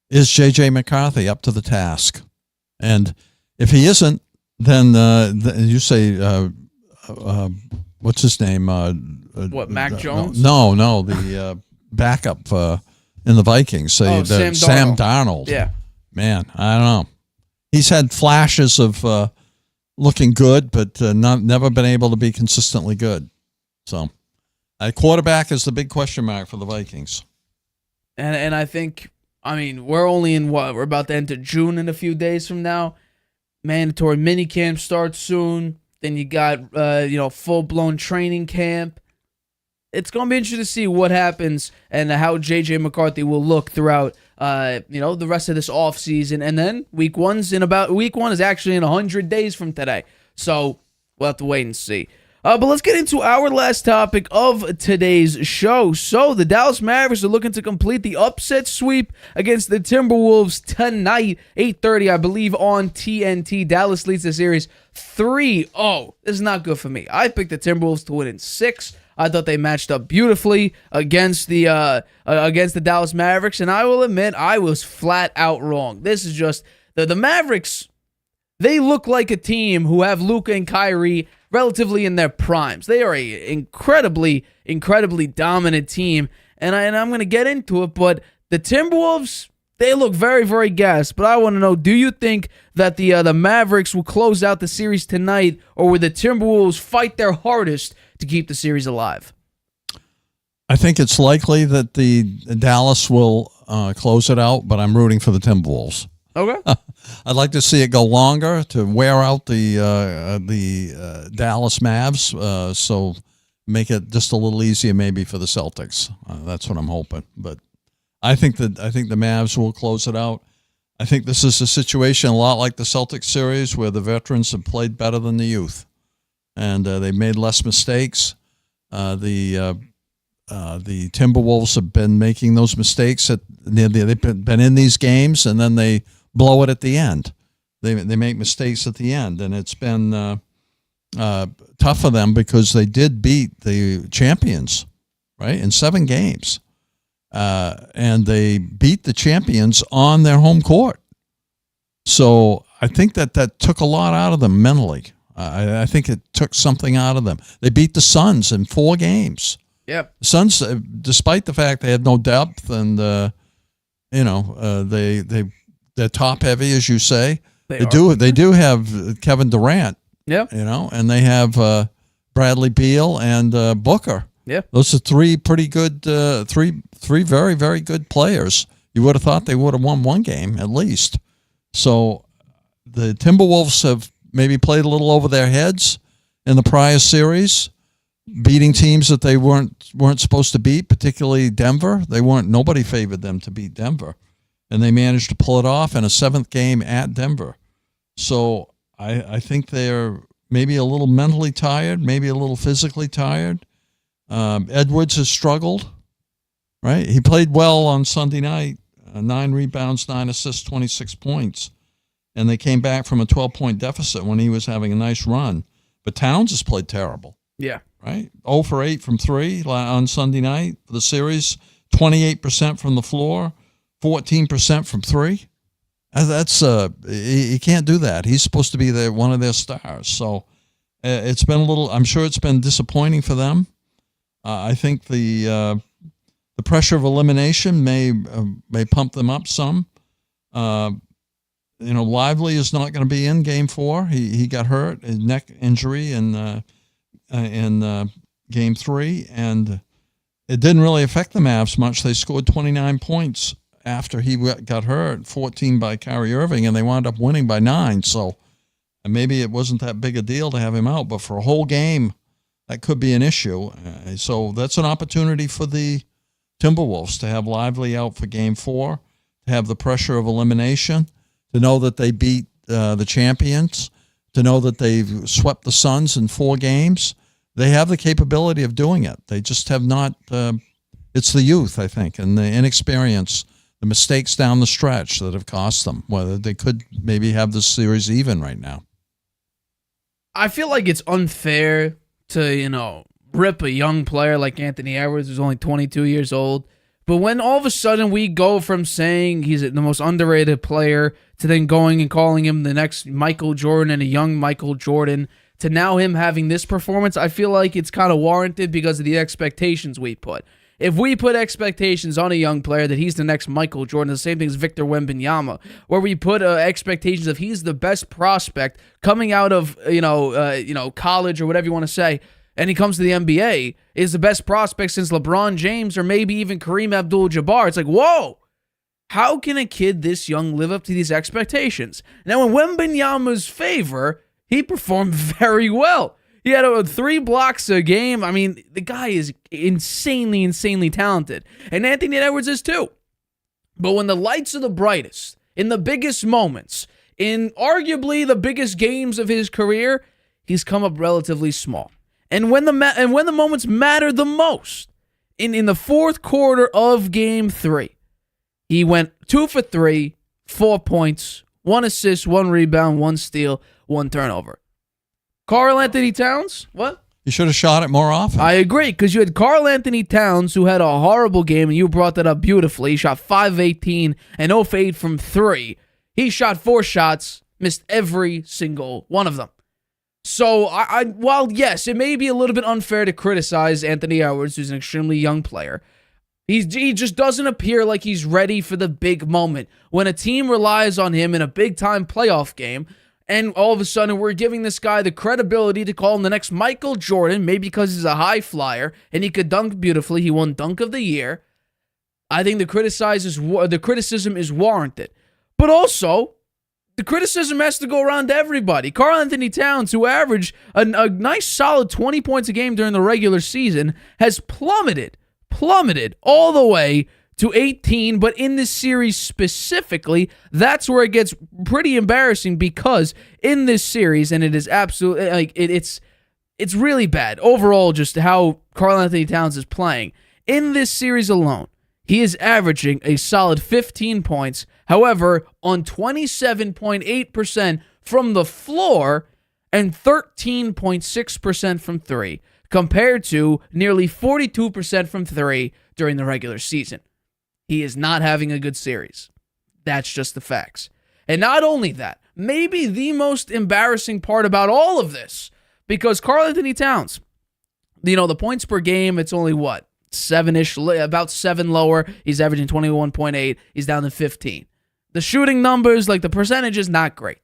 Is J.J. McCarthy up to the task? And if he isn't, then you say, what's his name? Mac Jones? No, the backup in the Vikings. Sam Darnold. Yeah. Man, I don't know. He's had flashes of looking good, but never been able to be consistently good. So, quarterback is the big question mark for the Vikings. And I think, we're only in we're about to enter June in a few days from now. Mandatory minicamp starts soon. Then you got, full-blown training camp. It's going to be interesting to see what happens and how J.J. McCarthy will look throughout, the rest of this offseason. And then week one is actually in 100 days from today. So we'll have to wait and see. But let's get into our last topic of today's show. So the Dallas Mavericks are looking to complete the upset sweep against the Timberwolves tonight, 8:30, I believe, on TNT. Dallas leads the series 3-0. This is not good for me. I picked the Timberwolves to win in 6. I thought they matched up beautifully against the Dallas Mavericks, and I will admit I was flat out wrong. This is just the Mavericks. They look like a team who have Luka and Kyrie relatively in their primes. They are an incredibly dominant team, and I'm going to get into it. But the Timberwolves, they look very, very gassed. But I want to know: do you think that the Mavericks will close out the series tonight, or will the Timberwolves fight their hardest to keep the series alive? I think it's likely that the Dallas will close it out, but I'm rooting for the Timberwolves. Okay. I'd like to see it go longer to wear out the Dallas Mavs, so make it just a little easier maybe for the Celtics. That's what I'm hoping. But I think the Mavs will close it out. I think this is a situation a lot like the Celtics series where the veterans have played better than the youth, and they've made less mistakes. The Timberwolves have been making those mistakes. They've been in these games, and then they blow it at the end. They make mistakes at the end, and it's been tough for them because they did beat the champions, right, in 7 games. And they beat the champions on their home court. So I think that took a lot out of them mentally. I think it took something out of them. They beat the Suns in 4 games. Yep. Suns, despite the fact they had no depth and they're top heavy, as you say. They do have Kevin Durant. Yep. And they have Bradley Beal and Booker. Yeah. Those are 3 pretty good, three very, very good players. You would have thought they would have won 1 game at least. So the Timberwolves have maybe played a little over their heads in the prior series, beating teams that they weren't supposed to beat, particularly Denver. Nobody favored them to beat Denver, and they managed to pull it off in a 7th game at Denver. So I think they're maybe a little mentally tired, maybe a little physically tired. Edwards has struggled, right? He played well on Sunday night, 9 rebounds, 9 assists, 26 points. And they came back from a 12-point deficit when he was having a nice run. But Towns has played terrible. Yeah. Right? 0 for 8 from 3 on Sunday night for the series, 28% from the floor, 14% from 3. That's he can't do that. He's supposed to be one of their stars. So it's been I'm sure it's been disappointing for them. I think the pressure of elimination may pump them up some. Lively is not going to be in Game 4. He got hurt, his neck injury in Game 3, and it didn't really affect the Mavs much. They scored 29 points after he got hurt, 14 by Kyrie Irving, and they wound up winning by 9. So And maybe it wasn't that big a deal to have him out, but for a whole game, that could be an issue. So that's an opportunity for the Timberwolves to have Lively out for Game 4, to have the pressure of elimination, to know that they beat the champions, to know that they've swept the Suns in 4 games. They have the capability of doing it. They just have not. It's the youth, I think, and the inexperience, the mistakes down the stretch that have cost them. Whether they could maybe have this series even right now. I feel like it's unfair to, rip a young player like Anthony Edwards, who's only 22 years old. But when all of a sudden we go from saying he's the most underrated player to then going and calling him the next Michael Jordan and a young Michael Jordan to now him having this performance, I feel like it's kind of warranted because of the expectations we put. If we put expectations on a young player that he's the next Michael Jordan, the same thing as Victor Wembanyama, where we put expectations of he's the best prospect coming out of college or whatever you want to say, and he comes to the NBA, is the best prospect since LeBron James or maybe even Kareem Abdul-Jabbar. It's like, whoa, how can a kid this young live up to these expectations? Now, in Wembanyama's favor, he performed very well. He had 3 blocks a game. I mean, the guy is insanely, insanely talented. And Anthony Edwards is too. But when the lights are the brightest, in the biggest moments, in arguably the biggest games of his career, he's come up relatively small. And when the moments matter the most, in the fourth quarter of Game 3, he went 2 for 3, 4 points, 1 assist, 1 rebound, 1 steal, 1 turnover. Karl Anthony Towns, what? You should have shot it more often. I agree, because you had Karl Anthony Towns, who had a horrible game, and you brought that up beautifully. He shot 5-18 and 0 for 8 from 3. He shot 4 shots, missed every single one of them. So, while yes, it may be a little bit unfair to criticize Anthony Edwards, who's an extremely young player, he just doesn't appear like he's ready for the big moment. When a team relies on him in a big-time playoff game, and all of a sudden we're giving this guy the credibility to call him the next Michael Jordan, maybe because he's a high flyer and he could dunk beautifully. He won Dunk of the Year. I think the criticism is warranted. But also, the criticism has to go around to everybody. Karl Anthony Towns, who averaged a nice solid 20 points a game during the regular season, has plummeted all the way to 18, but in this series specifically, that's where it gets pretty embarrassing, because in this series, and it is absolutely, it's really bad overall just how Karl Anthony Towns is playing. In this series alone, he is averaging a solid 15 points, however, on 27.8% from the floor and 13.6% from 3, compared to nearly 42% from 3 during the regular season. He is not having a good series. That's just the facts. And not only that, maybe the most embarrassing part about all of this, because Karl Anthony Towns, the points per game, it's only what? 7-ish, about 7 lower. He's averaging 21.8. He's down to 15. The shooting numbers, the percentage is not great.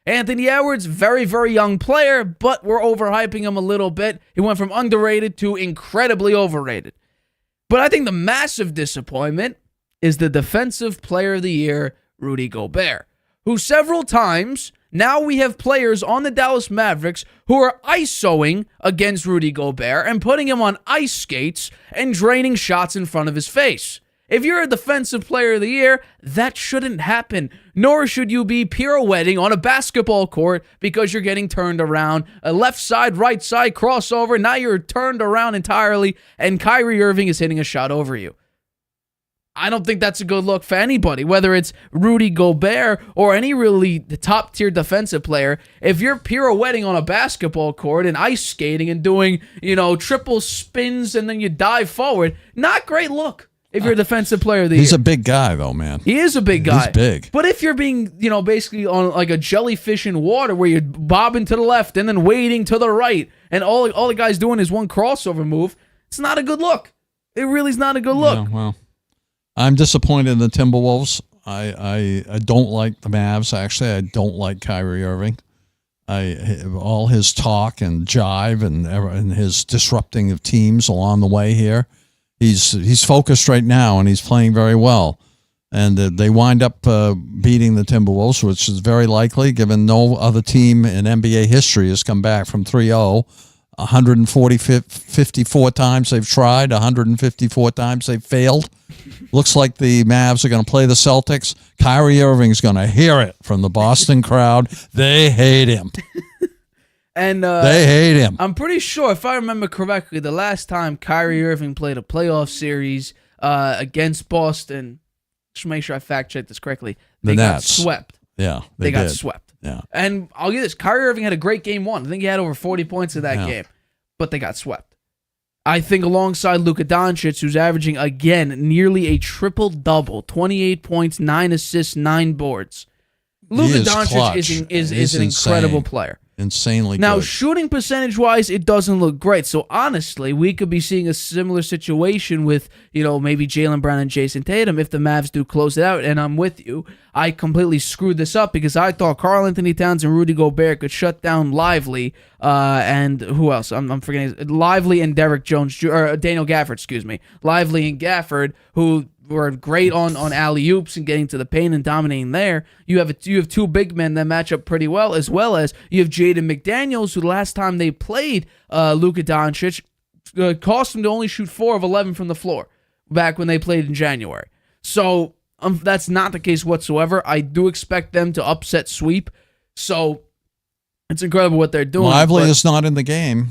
Anthony Edwards, very, very young player, but we're overhyping him a little bit. He went from underrated to incredibly overrated. But I think the massive disappointment is the Defensive Player of the Year, Rudy Gobert, who several times, now we have players on the Dallas Mavericks who are ISOing against Rudy Gobert and putting him on ice skates and draining shots in front of his face. If you're a Defensive Player of the Year, that shouldn't happen, nor should you be pirouetting on a basketball court because you're getting turned around. A left side, right side, crossover, now you're turned around entirely, and Kyrie Irving is hitting a shot over you. I don't think that's a good look for anybody, whether it's Rudy Gobert or any really top-tier defensive player. If you're pirouetting on a basketball court and ice skating and doing, triple spins and then you dive forward, not great look if you're a Defensive Player of the Year. He's a big guy, though, man. He is a big guy. He's big. But if you're being, basically on like a jellyfish in water where you're bobbing to the left and then wading to the right and all the guy's doing is one crossover move, it's not a good look. It really is not a good look. Yeah, well, I'm disappointed in the Timberwolves. I don't like the Mavs, actually. I don't like Kyrie Irving. All his talk and jive and his disrupting of teams along the way here. He's focused right now, and he's playing very well. And they wind up beating the Timberwolves, which is very likely, given no other team in NBA history has come back from 3-0. 154 times they've tried, 154 times they've failed. Looks like the Mavs are going to play the Celtics. Kyrie Irving's going to hear it from the Boston crowd. They hate him. And they hate him. I'm pretty sure, if I remember correctly, the last time Kyrie Irving played a playoff series against Boston, just make sure I fact check this correctly, they got swept. Yeah, they got swept. Yeah. And I'll get this, Kyrie Irving had a great game one. I think he had over 40 points in that game, but they got swept. I think alongside Luka Doncic, who's averaging, again, nearly a triple-double, 28 points, 9 assists, 9 boards. Luka Doncic is an incredible player. Insanely now, good. Shooting percentage-wise, it doesn't look great. So, honestly, we could be seeing a similar situation with, maybe Jaylen Brown and Jason Tatum if the Mavs do close it out. And I'm with you. I completely screwed this up because I thought Karl Anthony Towns and Rudy Gobert could shut down Lively and who else? I'm forgetting. Lively and Derek Jones, or Daniel Gafford, excuse me. Lively and Gafford, who were great on alley-oops and getting to the paint and dominating there. You have two big men that match up pretty well, as you have Jaden McDaniels, who the last time they played Luka Doncic cost him to only shoot 4 of 11 from the floor back when they played in January. So that's not the case whatsoever. I do expect them to upset sweep. So it's incredible what they're doing. Lively is not in the game.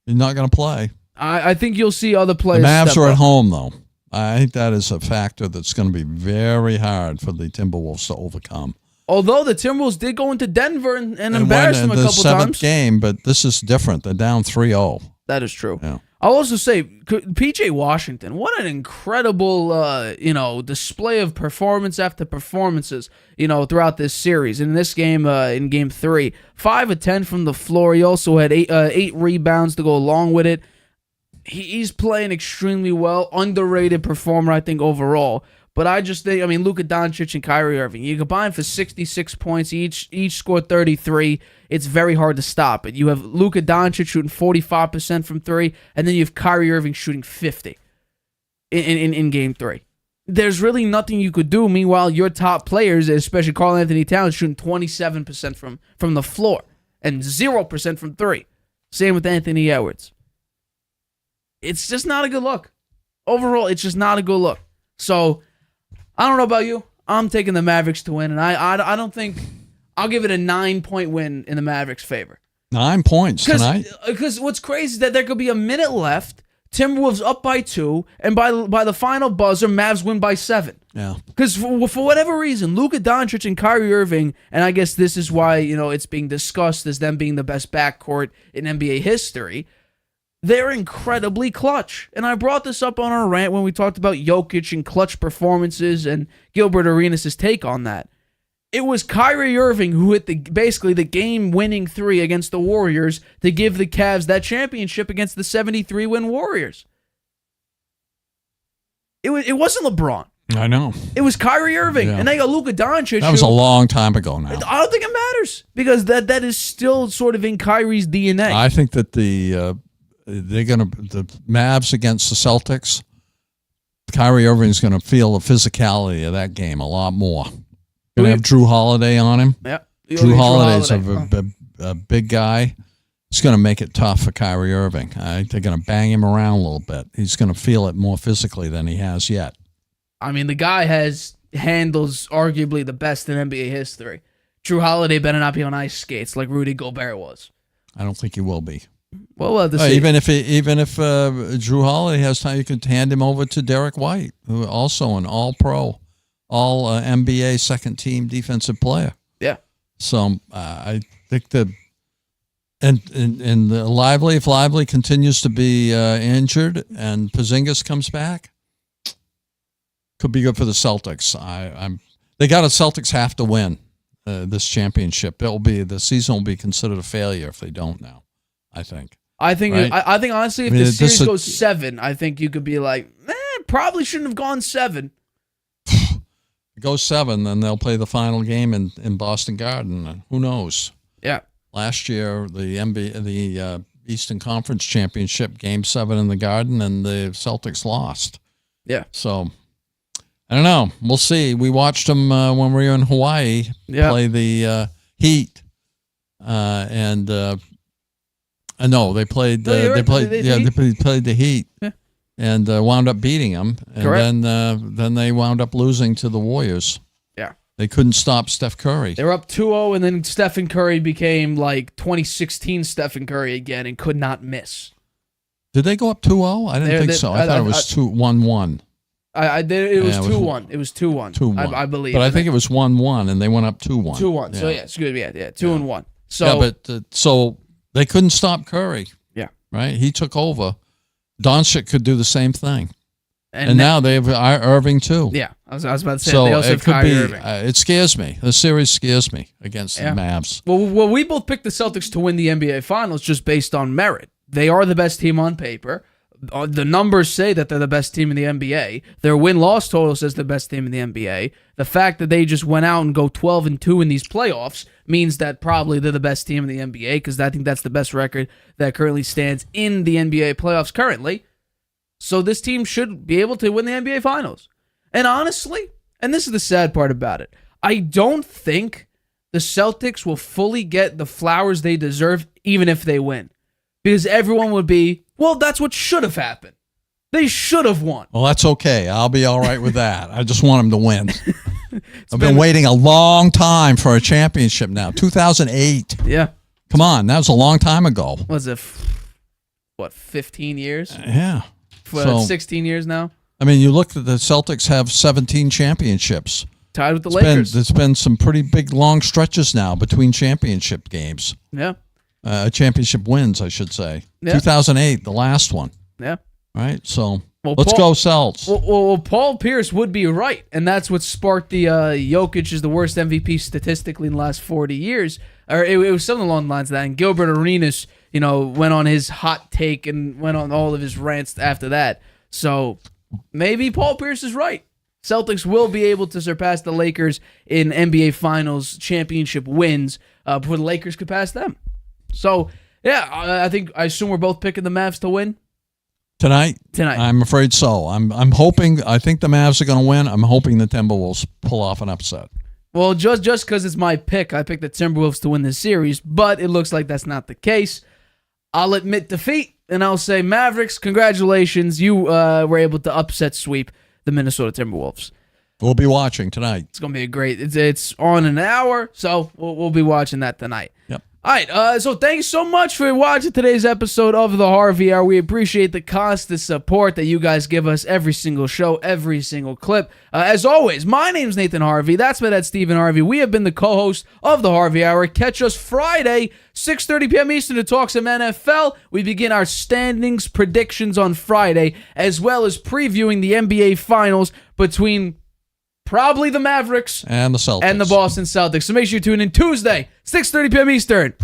He's not going to play. I think you'll see other players. The Mavs are up. at home, though. I think that is a factor that's going to be very hard for the Timberwolves to overcome. Although the Timberwolves did go into Denver and embarrass them a couple times. Game, but this is different. They're down 3-0. That is true. Yeah. I'll also say, P.J. Washington, what an incredible, display of performance after performances, throughout this series. In this game, in Game 3, 5 of 10 from the floor. He also had 8 rebounds to go along with it. He's playing extremely well. Underrated performer, I think, overall. But I just think, Luka Doncic and Kyrie Irving, you combine for 66 points, each scored 33. It's very hard to stop it. You have Luka Doncic shooting 45% from 3, and then you have Kyrie Irving shooting 50 in Game 3. There's really nothing you could do. Meanwhile, your top players, especially Karl Anthony Towns, shooting 27% from the floor and 0% from 3. Same with Anthony Edwards. It's just not a good look. Overall, it's just not a good look. So, I don't know about you. I'm taking the Mavericks to win, and I don't think I'll give it a 9-point win in the Mavericks' favor. 9 points tonight. Because what's crazy is that there could be a minute left. Timberwolves up by 2, and by the final buzzer, Mavs win by 7. Yeah. Because for whatever reason, Luka Doncic and Kyrie Irving, and I guess this is why it's being discussed as them being the best backcourt in NBA history. They're incredibly clutch. And I brought this up on our rant when we talked about Jokic and clutch performances and Gilbert Arenas' take on that. It was Kyrie Irving who hit basically the game-winning 3 against the Warriors to give the Cavs that championship against the 73-win Warriors. It wasn't LeBron. I know. It was Kyrie Irving. Yeah. And they got Luka Doncic. That was a long time ago now. I don't think it matters because that is still sort of in Kyrie's DNA. I think that the Mavs against the Celtics, Kyrie Irving's going to feel the physicality of that game a lot more. Going to have Drew Holiday on him. Yeah, Drew Holiday's a big guy. It's going to make it tough for Kyrie Irving. They're going to bang him around a little bit. He's going to feel it more physically than he has yet. The guy handles arguably the best in NBA history. Drew Holiday better not be on ice skates like Rudy Gobert was. I don't think he will be. Well, we'll have to see. Even if Drew Holiday has time, you could hand him over to Derek White, who also an All-Pro, All NBA second-team defensive player. Yeah. So I think that, and if Lively continues to be injured and Porzingis comes back, could be good for the Celtics. The Celtics have to win this championship. The season will be considered a failure if they don't now. I think. I think honestly, if the series goes 7, I think you could be like, probably shouldn't have gone 7. It goes 7, then they'll play the final game in Boston Garden. Who knows? Yeah. Last year, the Eastern Conference Championship, Game 7 in the Garden, and the Celtics lost. Yeah. So I don't know. We'll see. We watched them when we were in Hawaii play the Heat, and no, they played. They played the Heat, and wound up beating them. And then they wound up losing to the Warriors. Yeah, they couldn't stop Steph Curry. They were up 2-0, and then Stephen Curry became like 2016 Stephen Curry again and could not miss. Did they go up 2-0? I didn't think so. I thought it was 2-1-1. It was 2-1. It was 2-1. 2-1. I believe. But I think it was 1-1, and they went up 2-1. 2-1. Yeah. So it's good. Yeah, 2-1. So so they couldn't stop Curry. Yeah. Right. He took over. Doncic could do the same thing, and now they have Irving too. Yeah, I was about to say. So they also have Kyrie Irving. It scares me. The series scares me against the Mavs. Well, we both picked the Celtics to win the NBA Finals just based on merit. They are the best team on paper. The numbers say that they're the best team in the NBA. Their win-loss total says the best team in the NBA. The fact that they just went out and go 12-2 in these playoffs means that probably they're the best team in the NBA, because I think that's the best record that currently stands in the NBA playoffs currently. So this team should be able to win the NBA Finals. And honestly, and this is the sad part about it, I don't think the Celtics will fully get the flowers they deserve even if they win. Because everyone would be, well, that's what should have happened. They should have won. Well, that's okay. I'll be all right with that. I just want them to win. I've been waiting a long time for a championship now. 2008. Yeah. Come on. That was a long time ago. Was it, 15 years? Yeah. 16 years now? I mean, you look at the Celtics have 17 championships. Tied with the Lakers. There's been some pretty big, long stretches now between championship games. Yeah. Championship wins, I should say. Yeah. 2008, the last one. Yeah. Right? So let's go Celts. Well, Paul Pierce would be right, and that's what sparked the Jokic is the worst MVP statistically in the last 40 years. Or it was something along the lines of that. And Gilbert Arenas, went on his hot take and went on all of his rants after that. So maybe Paul Pierce is right. Celtics will be able to surpass the Lakers in NBA Finals championship wins before the Lakers could pass them. So, yeah, I assume we're both picking the Mavs to win tonight. I'm afraid so. I'm hoping. I think the Mavs are going to win. I'm hoping the Timberwolves pull off an upset. Well, just because it's my pick, I picked the Timberwolves to win this series, but it looks like that's not the case. I'll admit defeat, and I'll say, Mavericks, congratulations. You were able to upset sweep the Minnesota Timberwolves. We'll be watching tonight. It's going to be a great. It's on an hour, so we'll be watching that tonight. Yep. All right, so thanks so much for watching today's episode of the Harvey Hour. We appreciate the constant support that you guys give us every single show, every single clip. As always, my name's Nathan Harvey. That's my dad, Stephen Harvey. We have been the co-host of the Harvey Hour. Catch us Friday, 6:30 p.m. Eastern to talk some NFL. We begin our standings predictions on Friday, as well as previewing the NBA Finals between probably the Mavericks and the Celtics and the Boston Celtics. So make sure you tune in Tuesday, 6:30 p.m. Eastern.